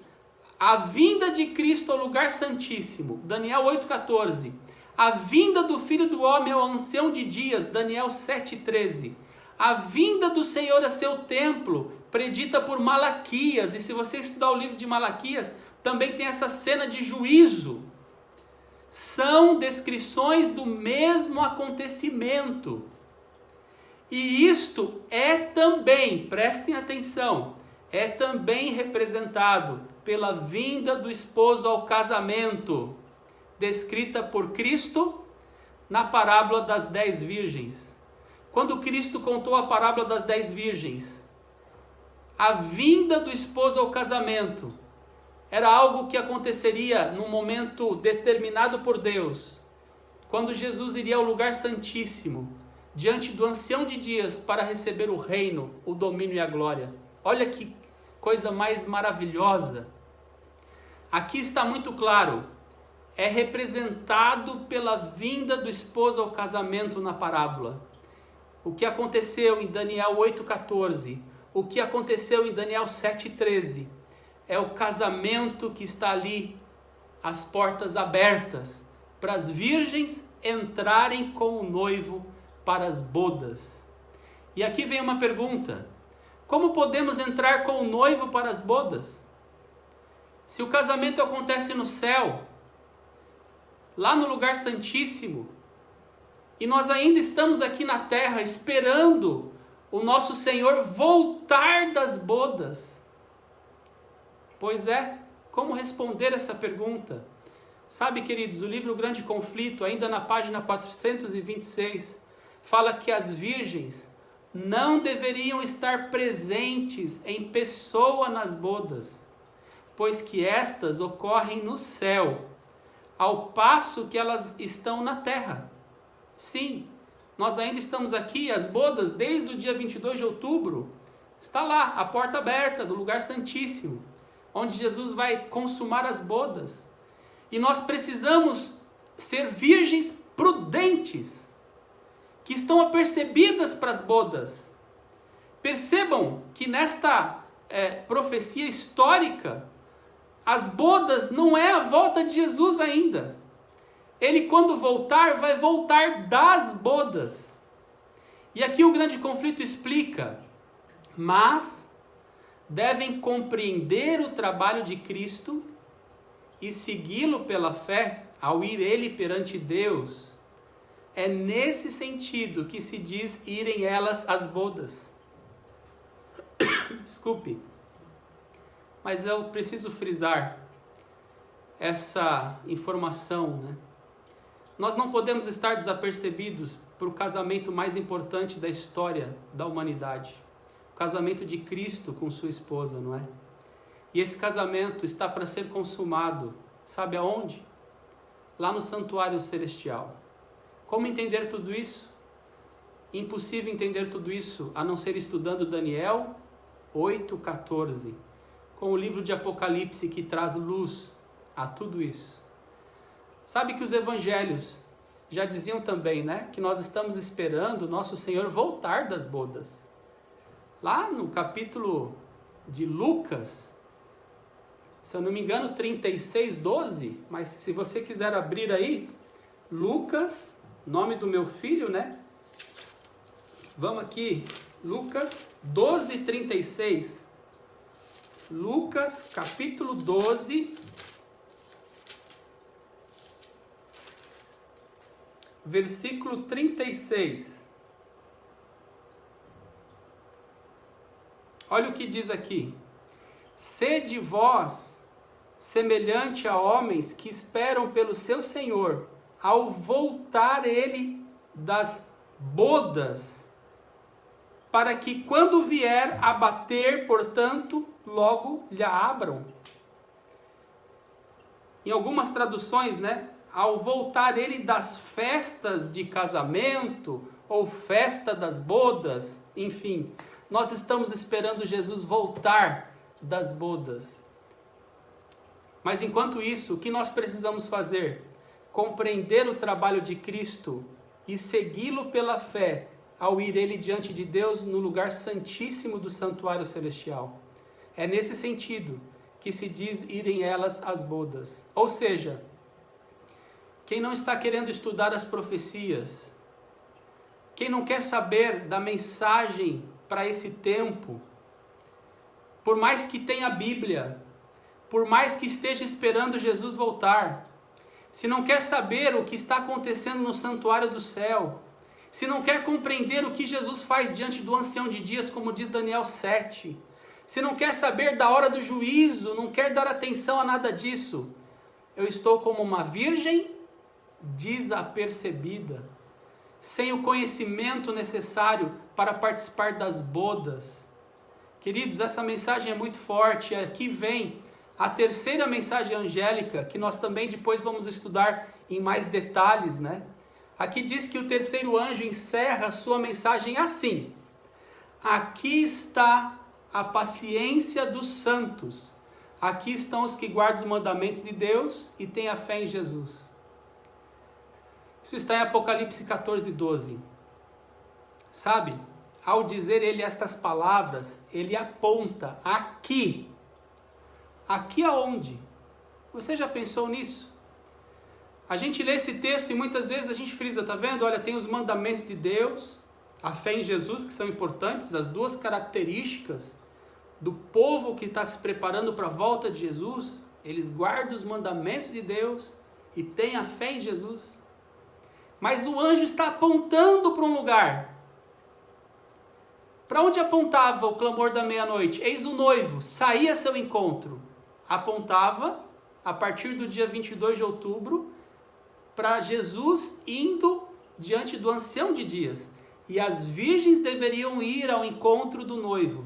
a vinda de Cristo ao lugar santíssimo, Daniel 8,14, a vinda do Filho do Homem ao ancião de dias, Daniel 7,13, a vinda do Senhor a seu templo, predita por Malaquias, e se você estudar o livro de Malaquias, também tem essa cena de juízo. São descrições do mesmo acontecimento. E isto é também, prestem atenção, é também representado pela vinda do esposo ao casamento, descrita por Cristo na parábola das 10 virgens. Quando Cristo contou a parábola das 10 virgens, a vinda do esposo ao casamento era algo que aconteceria num momento determinado por Deus, quando Jesus iria ao lugar santíssimo, diante do ancião de dias, para receber o reino, o domínio e a glória. Olha que coisa mais maravilhosa. Aqui está muito claro, é representado pela vinda do esposo ao casamento na parábola. O que aconteceu em Daniel 8,14, o que aconteceu em Daniel 7,13, é o casamento que está ali, as portas abertas, para as virgens entrarem com o noivo para as bodas. E aqui vem uma pergunta: como podemos entrar com o noivo para as bodas? Se o casamento acontece no céu, lá no lugar santíssimo, e nós ainda estamos aqui na terra esperando o nosso Senhor voltar das bodas. Pois é, como responder essa pergunta? Sabe, queridos, o livro Grande Conflito, ainda na página 426, fala que as virgens não deveriam estar presentes em pessoa nas bodas, pois que estas ocorrem no céu, ao passo que elas estão na terra. Sim, nós ainda estamos aqui, as bodas, desde o dia 22 de outubro, está lá, a porta aberta do lugar santíssimo, onde Jesus vai consumar as bodas. E nós precisamos ser virgens prudentes, que estão apercebidas para as bodas. Percebam que nesta profecia histórica, as bodas não é a volta de Jesus ainda. Ele, quando voltar, vai voltar das bodas. E aqui o Grande Conflito explica, mas devem compreender o trabalho de Cristo e segui-lo pela fé ao ir ele perante Deus. É nesse sentido que se diz irem elas às bodas. Desculpe, mas eu preciso frisar essa informação, né? Nós não podemos estar desapercebidos para o casamento mais importante da história da humanidade. O casamento de Cristo com sua esposa, não é? E esse casamento está para ser consumado, sabe aonde? Lá no santuário celestial. Como entender tudo isso? Impossível entender tudo isso a não ser estudando Daniel 8:14, com o livro de Apocalipse que traz luz a tudo isso. Sabe que os evangelhos já diziam também, né? Que nós estamos esperando o nosso Senhor voltar das bodas. Lá no capítulo de Lucas, se eu não me engano, 36:12, mas se você quiser abrir aí, Lucas, nome do meu filho, né? Vamos aqui, Lucas 12:36. Lucas, capítulo 12, versículo 36. Olha o que diz aqui. Sede vós semelhante a homens que esperam pelo seu Senhor, ao voltar ele das bodas, para que quando vier a bater, portanto, logo lhe abram. Em algumas traduções, né? Ao voltar ele das festas de casamento, ou festa das bodas, enfim, nós estamos esperando Jesus voltar das bodas. Mas enquanto isso, o que nós precisamos fazer? Compreender o trabalho de Cristo e segui-lo pela fé, ao ir ele diante de Deus no lugar santíssimo do santuário celestial. É nesse sentido que se diz irem elas às bodas. Ou seja, quem não está querendo estudar as profecias, quem não quer saber da mensagem para esse tempo, por mais que tenha a Bíblia, por mais que esteja esperando Jesus voltar, se não quer saber o que está acontecendo no santuário do céu, se não quer compreender o que Jesus faz diante do ancião de dias, como diz Daniel 7, se não quer saber da hora do juízo, não quer dar atenção a nada disso, eu estou como uma virgem desapercebida, sem o conhecimento necessário para participar das bodas. Queridos, essa mensagem é muito forte. Aqui vem a terceira mensagem angélica, que nós também depois vamos estudar em mais detalhes, né? Aqui diz que o terceiro anjo encerra a sua mensagem assim: aqui está a paciência dos santos, aqui estão os que guardam os mandamentos de Deus e têm a fé em Jesus. Isso está em Apocalipse 14:12. Sabe, ao dizer ele estas palavras, ele aponta aqui. Aqui aonde? Você já pensou nisso? A gente lê esse texto e muitas vezes a gente frisa, tá vendo? Olha, tem os mandamentos de Deus, a fé em Jesus, que são importantes, as duas características do povo que está se preparando para a volta de Jesus. Eles guardam os mandamentos de Deus e têm a fé em Jesus. Mas o anjo está apontando para um lugar. Para onde apontava o clamor da meia-noite? Eis o noivo, saía a seu encontro. apontava, a partir do dia 22 de outubro, para Jesus indo diante do ancião de dias. E as virgens deveriam ir ao encontro do noivo.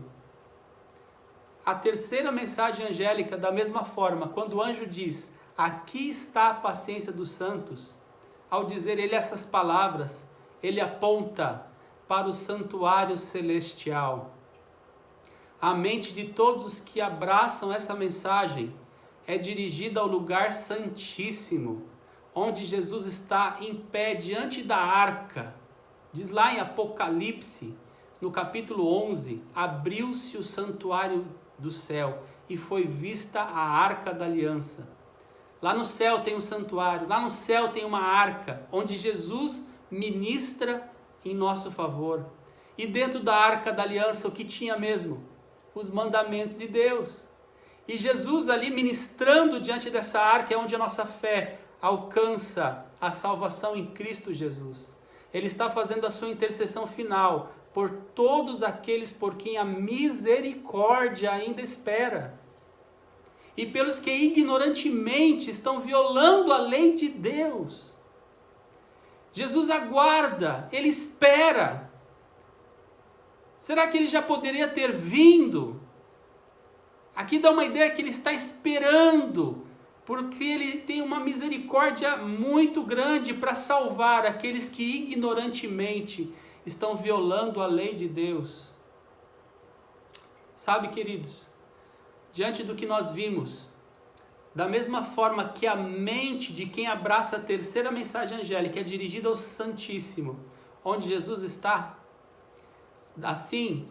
A terceira mensagem angélica, da mesma forma, quando o anjo diz, aqui está a paciência dos santos, ao dizer ele essas palavras, ele aponta para o santuário celestial. A mente de todos os que abraçam essa mensagem é dirigida ao lugar santíssimo, onde Jesus está em pé diante da arca. Diz lá em Apocalipse, no capítulo 11, abriu-se o santuário do céu e foi vista a arca da aliança. Lá no céu tem um santuário, lá no céu tem uma arca, onde Jesus ministra em nosso favor. E dentro da arca da aliança, o que tinha mesmo? Os mandamentos de Deus. E Jesus ali ministrando diante dessa arca é onde a nossa fé alcança a salvação em Cristo Jesus. Ele está fazendo a sua intercessão final por todos aqueles por quem a misericórdia ainda espera. E pelos que ignorantemente estão violando a lei de Deus. Jesus aguarda, ele espera. Será que ele já poderia ter vindo? Aqui dá uma ideia que ele está esperando, porque ele tem uma misericórdia muito grande para salvar aqueles que ignorantemente estão violando a lei de Deus. Sabe, queridos, diante do que nós vimos, da mesma forma que a mente de quem abraça a terceira mensagem angélica é dirigida ao Santíssimo, onde Jesus está, assim,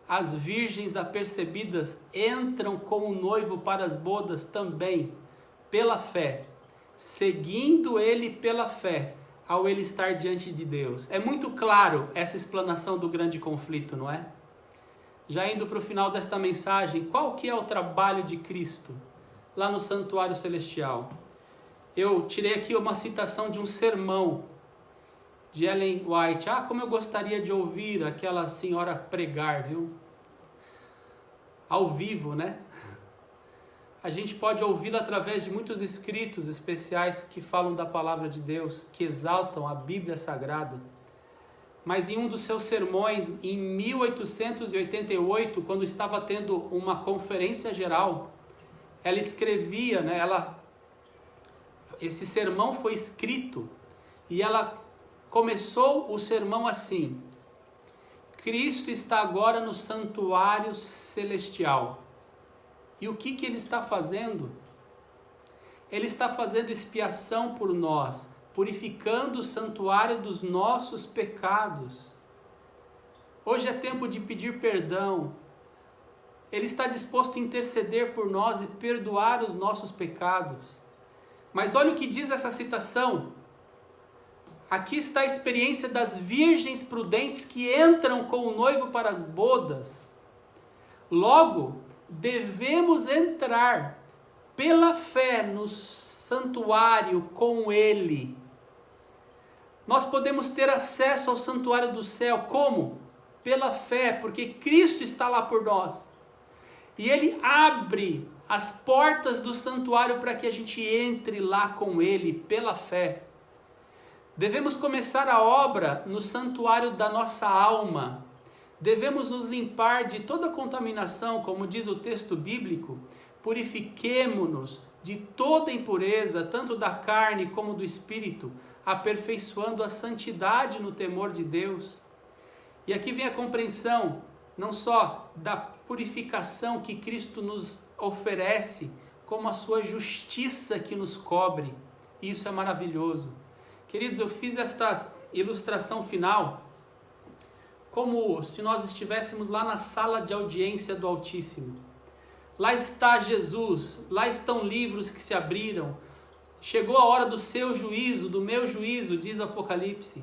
as virgens apercebidas entram com o noivo para as bodas também, pela fé, seguindo ele pela fé, ao ele estar diante de Deus. É muito claro essa explanação do grande conflito, não é? Já indo para o final desta mensagem, qual que é o trabalho de Cristo lá no santuário celestial? Eu tirei aqui uma citação de um sermão de Ellen White. Como eu gostaria de ouvir aquela senhora pregar, viu? Ao vivo, né? A gente pode ouvi-la através de muitos escritos especiais que falam da palavra de Deus, que exaltam a Bíblia Sagrada. Mas em um dos seus sermões, em 1888, quando estava tendo uma conferência geral, ela escrevia, né? Esse sermão foi escrito e ela começou o sermão assim: Cristo está agora no santuário celestial. E o que ele está fazendo? Ele está fazendo expiação por nós, purificando o santuário dos nossos pecados. Hoje é tempo de pedir perdão. Ele está disposto a interceder por nós e perdoar os nossos pecados. Mas olha o que diz essa citação. Aqui está a experiência das virgens prudentes que entram com o noivo para as bodas. Logo, devemos entrar pela fé no santuário com ele. Nós podemos ter acesso ao santuário do céu. Como? Pela fé, porque Cristo está lá por nós. E ele abre as portas do santuário para que a gente entre lá com ele, pela fé. Devemos começar a obra no santuário da nossa alma. Devemos nos limpar de toda contaminação, como diz o texto bíblico. Purifiquemo-nos de toda impureza, tanto da carne como do espírito, aperfeiçoando a santidade no temor de Deus. E aqui vem a compreensão, não só da purificação que Cristo nos oferece, como a sua justiça que nos cobre. Isso é maravilhoso. Queridos, eu fiz esta ilustração final como se nós estivéssemos lá na sala de audiência do Altíssimo. Lá está Jesus, lá estão livros que se abriram. Chegou a hora do seu juízo, do meu juízo, diz Apocalipse.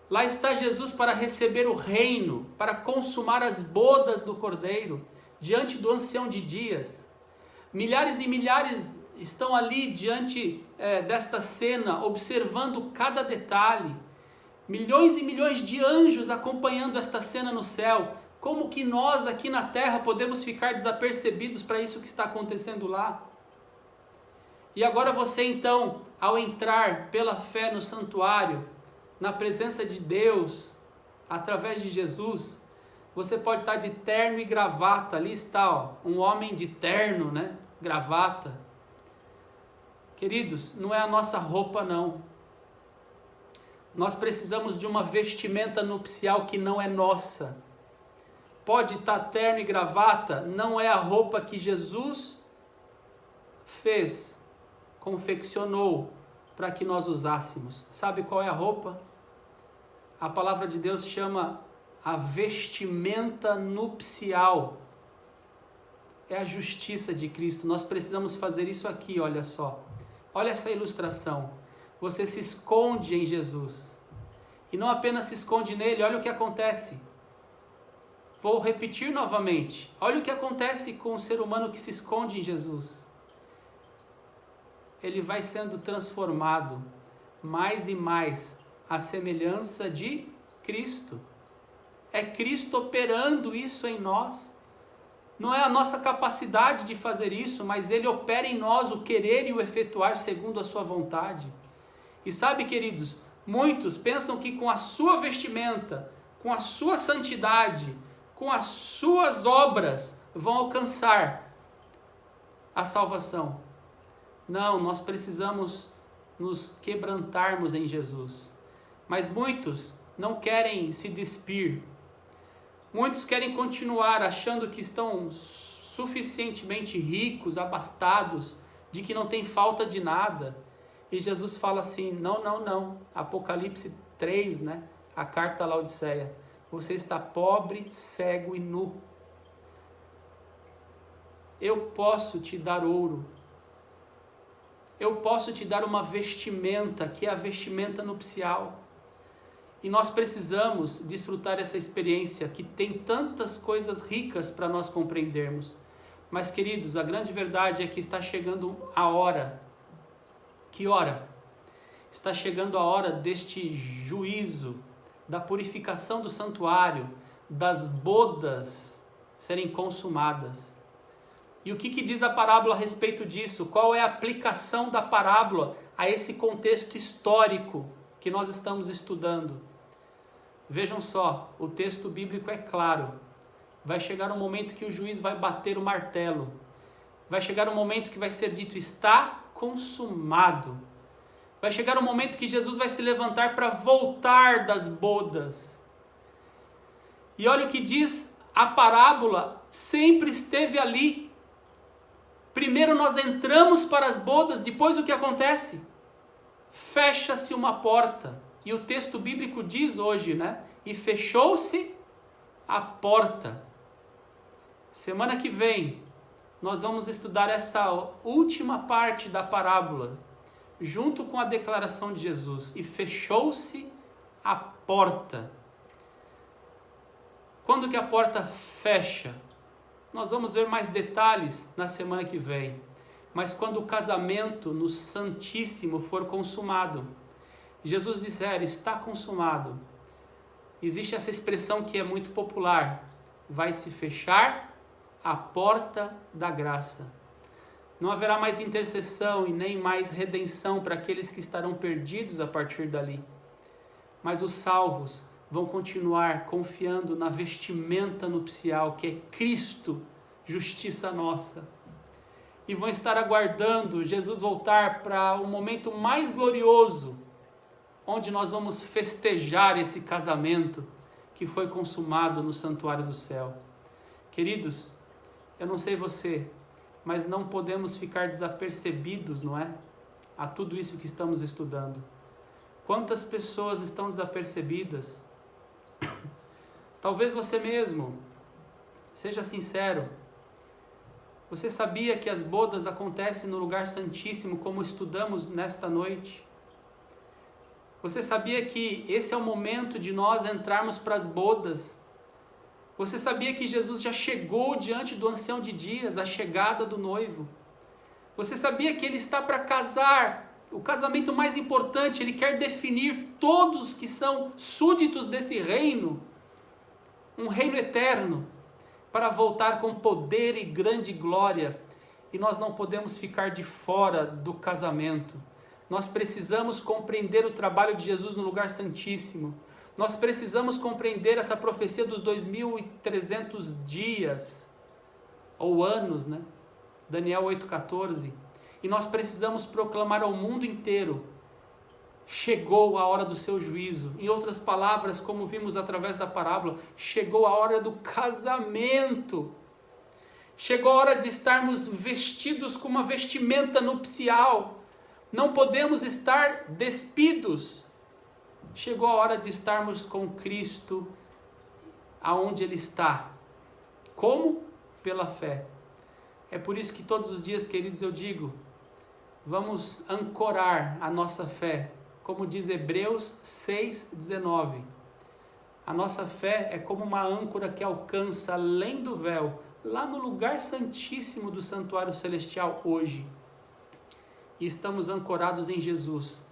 Lá está Jesus para receber o reino, para consumar as bodas do Cordeiro, diante do ancião de dias. Milhares e milhares estão ali diante desta cena, observando cada detalhe. Milhões e milhões de anjos acompanhando esta cena no céu, Como que nós aqui na terra podemos ficar desapercebidos para isso que está acontecendo lá? E agora você então, ao entrar pela fé no santuário, na presença de Deus, através de Jesus, você pode estar de terno e gravata. Ali está, ó, um homem de terno, né? Gravata. Queridos, não é a nossa roupa não. Nós precisamos de uma vestimenta nupcial que não é nossa. Pode estar terno e gravata, não é a roupa que Jesus fez, confeccionou para que nós usássemos. Sabe qual é a roupa? A palavra de Deus chama a vestimenta nupcial. É a justiça de Cristo. Nós precisamos fazer isso aqui, olha só. Olha essa ilustração. Você se esconde em Jesus. E não apenas se esconde nele, olha o que acontece. Vou repetir novamente. Olha o que acontece com o ser humano que se esconde em Jesus. Ele vai sendo transformado mais e mais à semelhança de Cristo. É Cristo operando isso em nós. Não é a nossa capacidade de fazer isso, mas Ele opera em nós o querer e o efetuar segundo a sua vontade. E sabe, queridos, muitos pensam que com a sua vestimenta, com a sua santidade, com as suas obras, vão alcançar a salvação. Não, nós precisamos nos quebrantarmos em Jesus. Mas muitos não querem se despir. Muitos querem continuar achando que estão suficientemente ricos, abastados, de que não tem falta de nada. E Jesus fala assim, não. Apocalipse 3, né? A carta à Laodiceia. Você está pobre, cego e nu. Eu posso te dar ouro. Eu posso te dar uma vestimenta, que é a vestimenta nupcial. E nós precisamos desfrutar essa experiência que tem tantas coisas ricas para nós compreendermos. Mas, queridos, a grande verdade é que está chegando a hora. Que hora? Está chegando a hora deste juízo, da purificação do santuário, das bodas serem consumadas. E o que diz a parábola a respeito disso? Qual é a aplicação da parábola a esse contexto histórico que nós estamos estudando? Vejam só, o texto bíblico é claro. Vai chegar um momento que o juiz vai bater o martelo. Vai chegar um momento que vai ser dito, está consumado. Vai chegar um momento que Jesus vai se levantar para voltar das bodas. E olha o que diz a parábola, sempre esteve ali. Primeiro nós entramos para as bodas, depois o que acontece? Fecha-se uma porta. E o texto bíblico diz hoje, né? E fechou-se a porta. Semana que vem, nós vamos estudar essa última parte da parábola, junto com a declaração de Jesus. E fechou-se a porta. Quando que a porta fecha? Nós vamos ver mais detalhes na semana que vem. Mas quando o casamento no Santíssimo for consumado, Jesus disser, está consumado. Existe essa expressão que é muito popular. Vai se fechar a porta da graça. Não haverá mais intercessão e nem mais redenção para aqueles que estarão perdidos a partir dali. Mas os salvos vão continuar confiando na vestimenta nupcial, que é Cristo, justiça nossa. E vão estar aguardando Jesus voltar para o momento mais glorioso, onde nós vamos festejar esse casamento que foi consumado no santuário do céu. Queridos, eu não sei você, mas não podemos ficar desapercebidos, não é? A tudo isso que estamos estudando. Quantas pessoas estão desapercebidas? Talvez você mesmo, seja sincero. Você sabia que as bodas acontecem no lugar santíssimo, como estudamos nesta noite? Você sabia que esse é o momento de nós entrarmos para as bodas? Você sabia que Jesus já chegou diante do ancião de dias, a chegada do noivo? Você sabia que ele está para casar, o casamento mais importante, ele quer definir todos que são súditos desse reino um reino eterno, para voltar com poder e grande glória. E nós não podemos ficar de fora do casamento. Nós precisamos compreender o trabalho de Jesus no lugar santíssimo. Nós precisamos compreender essa profecia dos 2.300 dias, ou anos, né? Daniel 8,14. E nós precisamos proclamar ao mundo inteiro: chegou a hora do seu juízo. Em outras palavras, como vimos através da parábola, chegou a hora do casamento. Chegou a hora de estarmos vestidos com uma vestimenta nupcial. Não podemos estar despidos. Chegou a hora de estarmos com Cristo aonde Ele está. Como? Pela fé. É por isso que todos os dias, queridos, eu digo, vamos ancorar a nossa fé. Como diz Hebreus 6,19. A nossa fé é como uma âncora que alcança além do véu, lá no lugar santíssimo do santuário celestial hoje. E estamos ancorados em Jesus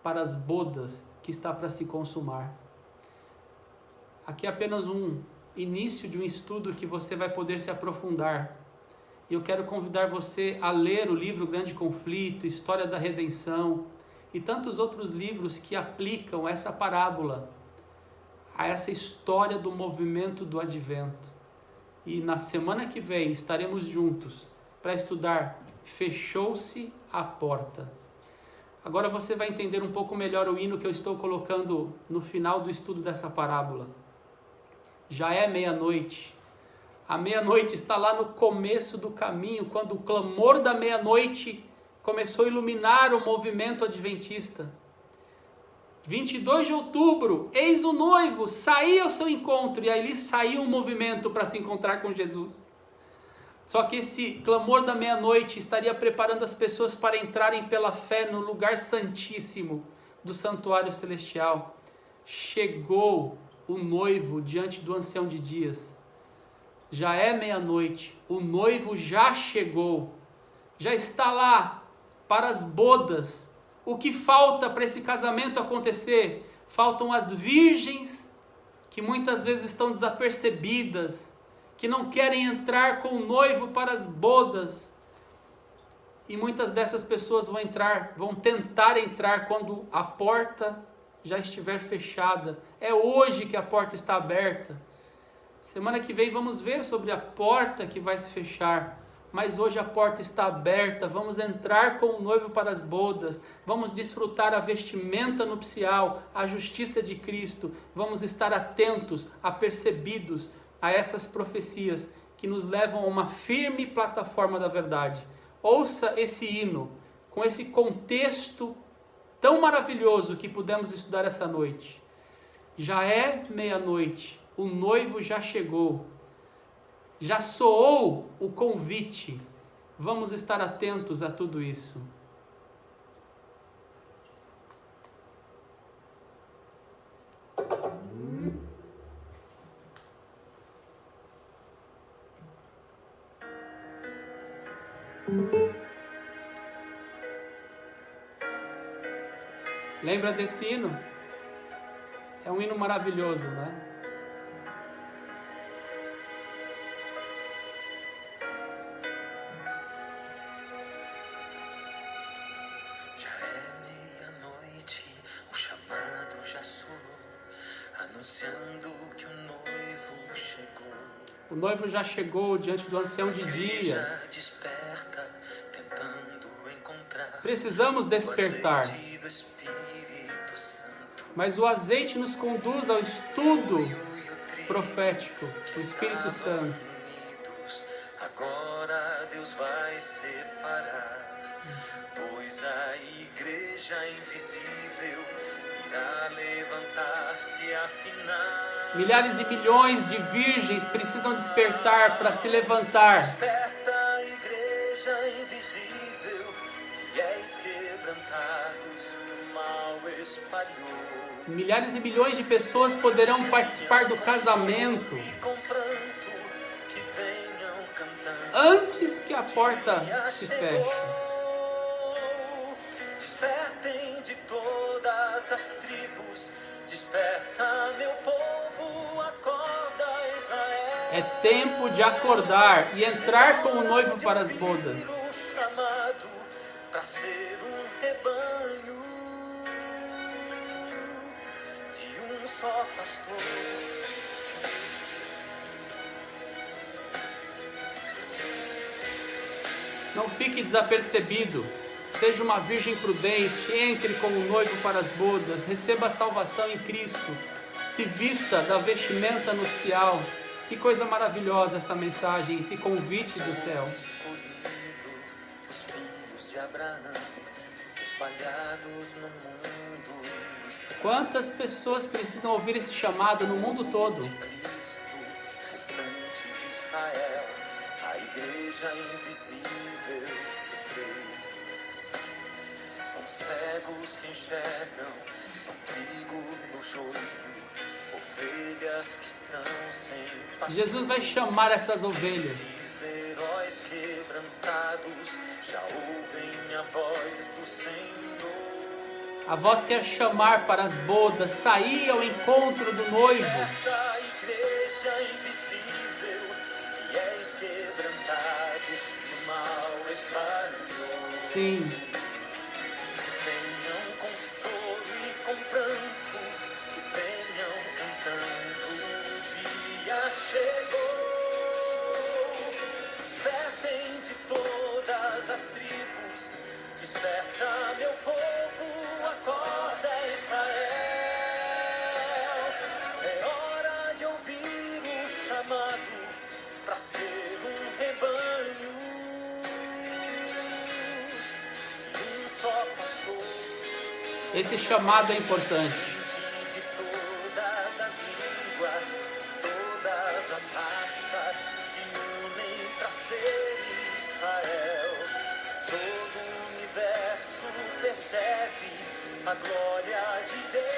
para as bodas que está para se consumar. Aqui é apenas um início de um estudo que você vai poder se aprofundar. E eu quero convidar você a ler o livro Grande Conflito, História da Redenção e tantos outros livros que aplicam essa parábola a essa história do movimento do advento. E na semana que vem estaremos juntos para estudar Fechou-se a Porta. Agora você vai entender um pouco melhor o hino que eu estou colocando no final do estudo dessa parábola. Já é meia-noite. A meia-noite está lá no começo do caminho, quando o clamor da meia-noite começou a iluminar o movimento adventista. 22 de outubro, eis o noivo, saí ao seu encontro. E aí saiu um movimento para se encontrar com Jesus. Só que esse clamor da meia-noite estaria preparando as pessoas para entrarem pela fé no lugar santíssimo do santuário celestial. Chegou o noivo diante do ancião de dias. Já é meia-noite, o noivo já chegou, já está lá para as bodas. O que falta para esse casamento acontecer? Faltam as virgens, que muitas vezes estão desapercebidas, que não querem entrar com o noivo para as bodas. E muitas dessas pessoas vão tentar entrar quando a porta já estiver fechada. É hoje que a porta está aberta. Semana que vem vamos ver sobre a porta que vai se fechar. Mas hoje a porta está aberta, vamos entrar com o noivo para as bodas, vamos desfrutar a vestimenta nupcial, a justiça de Cristo, vamos estar atentos, apercebidos a essas profecias que nos levam a uma firme plataforma da verdade. Ouça esse hino, com esse contexto tão maravilhoso que pudemos estudar essa noite. Já é meia-noite, o noivo já chegou. Já soou o convite. Vamos estar atentos a tudo isso. Lembra desse hino? É um hino maravilhoso, né? O noivo já chegou diante do ancião de dias. Precisamos despertar. Mas o azeite nos conduz ao estudo profético do Espírito Santo. Agora Deus vai separar, pois a igreja invisível irá levantar-se afinal. Milhares e milhões de virgens precisam despertar para se levantar. Desperta, igreja invisível, fiéis quebrantados, o mal espalhou. Milhares e milhões de pessoas poderão participar do casamento E com pranto que venham cantando. antes que a porta se feche. Despertem de todas as tribos, desperta meu povo, acorda, É tempo de acordar e entrar com o noivo para as bodas. O chamado para ser um rebanho de um só pastor. Não fique desapercebido. Seja uma virgem prudente, entre com o noivo para as bodas, receba a salvação em Cristo, se vista da vestimenta nupcial. Que coisa maravilhosa essa mensagem, esse convite do céu. Escolhido, os filhos de Abraão, espalhados no mundo. Quantas pessoas precisam ouvir esse chamado no mundo todo? Cristo, restante de Israel, a igreja invisível se fez. São cegos que enxergam, são trigo no joio, ovelhas que estão sem pastor. Jesus vai chamar essas ovelhas. Esses heróis quebrantados já ouvem a voz do Senhor. A voz quer chamar para as bodas, sair ao encontro do noivo. Da igreja invisível, fiéis quebrantados que o mal espalhou. Sim, Que venham com choro e com pranto, que venham cantando, o dia chegou. Despertem de todas as tribos, desperta meu povo, acorda Israel. É hora de ouvir o chamado para ser um rebanho de um só pastor. esse chamado é importante. Gente de todas as línguas, de todas as raças, se unem para ser Israel. Todo o universo percebe a glória de Deus.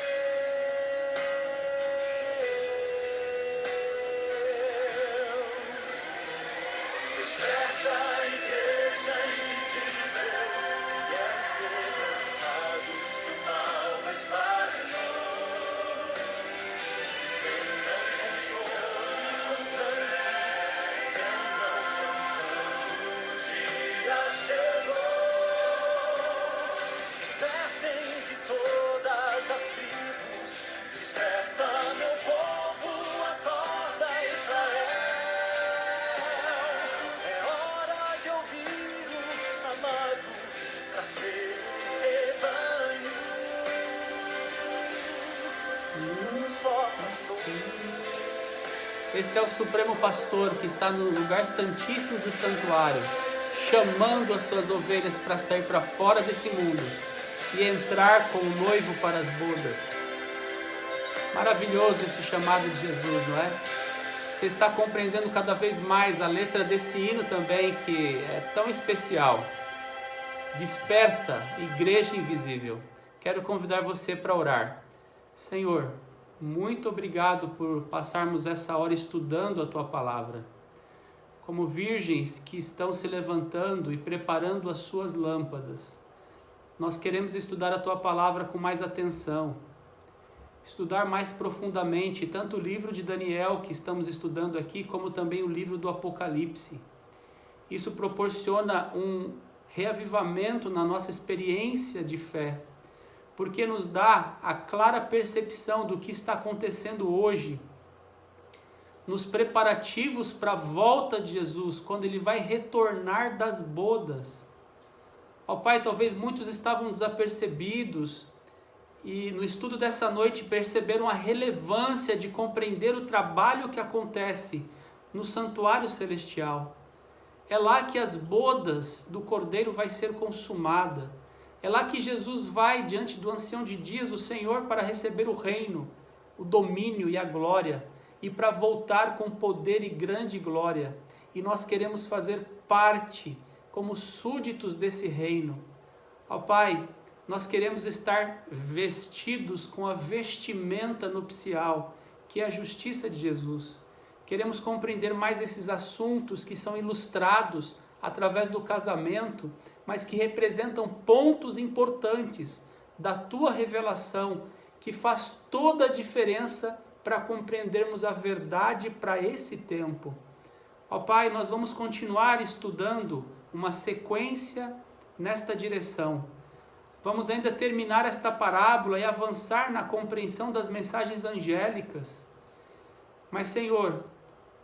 Desperta a igreja invisível, fiéis quebrantados que o mal espalhou. Venham com choro e com pranto, venham cantando, o dia chegou. Despertem de todas as tribos, desperta meu povo, acorda Israel. É hora de ouvir o chamado para ser um rebanho de um só pastor. Esse é o Supremo Pastor que está no lugar santíssimo do santuário, chamando as suas ovelhas para sair para fora desse mundo e entrar com o noivo para as bodas. Maravilhoso esse chamado de Jesus, não é? Você está compreendendo cada vez mais a letra desse hino também, que é tão especial. Desperta, igreja invisível. Quero convidar você para orar. Senhor, muito obrigado por passarmos essa hora estudando a Tua palavra. Como virgens que estão se levantando e preparando as suas lâmpadas, nós queremos estudar a Tua palavra com mais atenção, estudar mais profundamente tanto o livro de Daniel que estamos estudando aqui, como também o livro do Apocalipse. Isso proporciona um reavivamento na nossa experiência de fé, porque nos dá a clara percepção do que está acontecendo hoje, nos preparativos para a volta de Jesus, quando Ele vai retornar das bodas. Ó Pai, talvez muitos estavam desapercebidos e no estudo dessa noite perceberam a relevância de compreender o trabalho que acontece no santuário celestial. É lá que as bodas do Cordeiro vai ser consumada. É lá que Jesus vai diante do ancião de dias, o Senhor, para receber o reino, o domínio e a glória, e para voltar com poder e grande glória. E nós queremos fazer parte como súditos desse reino. Ó Pai, nós queremos estar vestidos com a vestimenta nupcial, que é a justiça de Jesus. Queremos compreender mais esses assuntos que são ilustrados através do casamento, mas que representam pontos importantes da Tua revelação, que faz toda a diferença para compreendermos a verdade para esse tempo. Ó Pai, nós vamos continuar estudando uma sequência nesta direção. Vamos ainda terminar esta parábola e avançar na compreensão das mensagens angélicas. Mas, Senhor,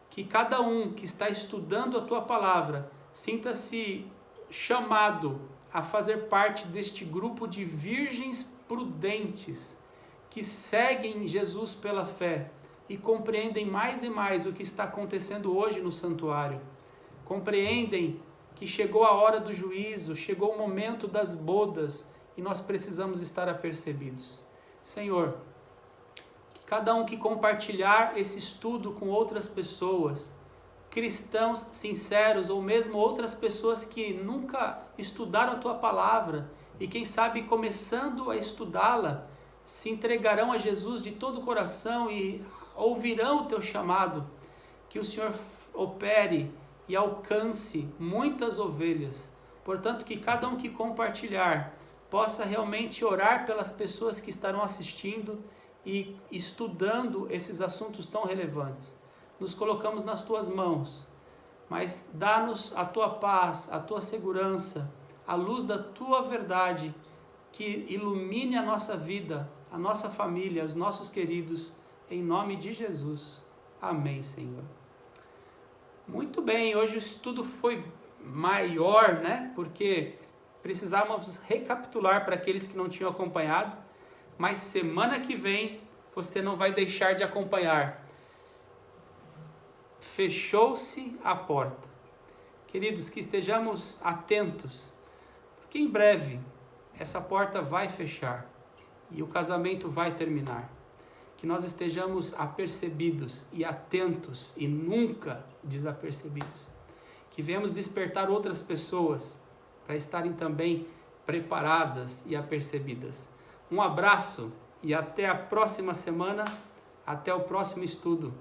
que cada um que está estudando a Tua palavra sinta-se chamado a fazer parte deste grupo de virgens prudentes que seguem Jesus pela fé e compreendem mais e mais o que está acontecendo hoje no santuário. Compreendem que chegou a hora do juízo, chegou o momento das bodas e nós precisamos estar apercebidos. Senhor, que cada um que compartilhar esse estudo com outras pessoas, cristãos sinceros ou mesmo outras pessoas que nunca estudaram a Tua palavra e quem sabe começando a estudá-la, se entregarão a Jesus de todo o coração e ouvirão o Teu chamado, que o Senhor opere e alcance muitas ovelhas. Portanto, que cada um que compartilhar possa realmente orar pelas pessoas que estarão assistindo e estudando esses assuntos tão relevantes. Nos colocamos nas Tuas mãos, mas dá-nos a Tua paz, a Tua segurança, a luz da Tua verdade, que ilumine a nossa vida, a nossa família, os nossos queridos, em nome de Jesus. Amém, Senhor. Muito bem, hoje o estudo foi maior, né? Porque precisávamos recapitular para aqueles que não tinham acompanhado, mas semana que vem você não vai deixar de acompanhar. Fechou-se a porta. Queridos, que estejamos atentos, porque em breve essa porta vai fechar e o casamento vai terminar. Que nós estejamos apercebidos e atentos e nunca desapercebidos. Que venhamos despertar outras pessoas para estarem também preparadas e apercebidas. Um abraço e até a próxima semana, até o próximo estudo.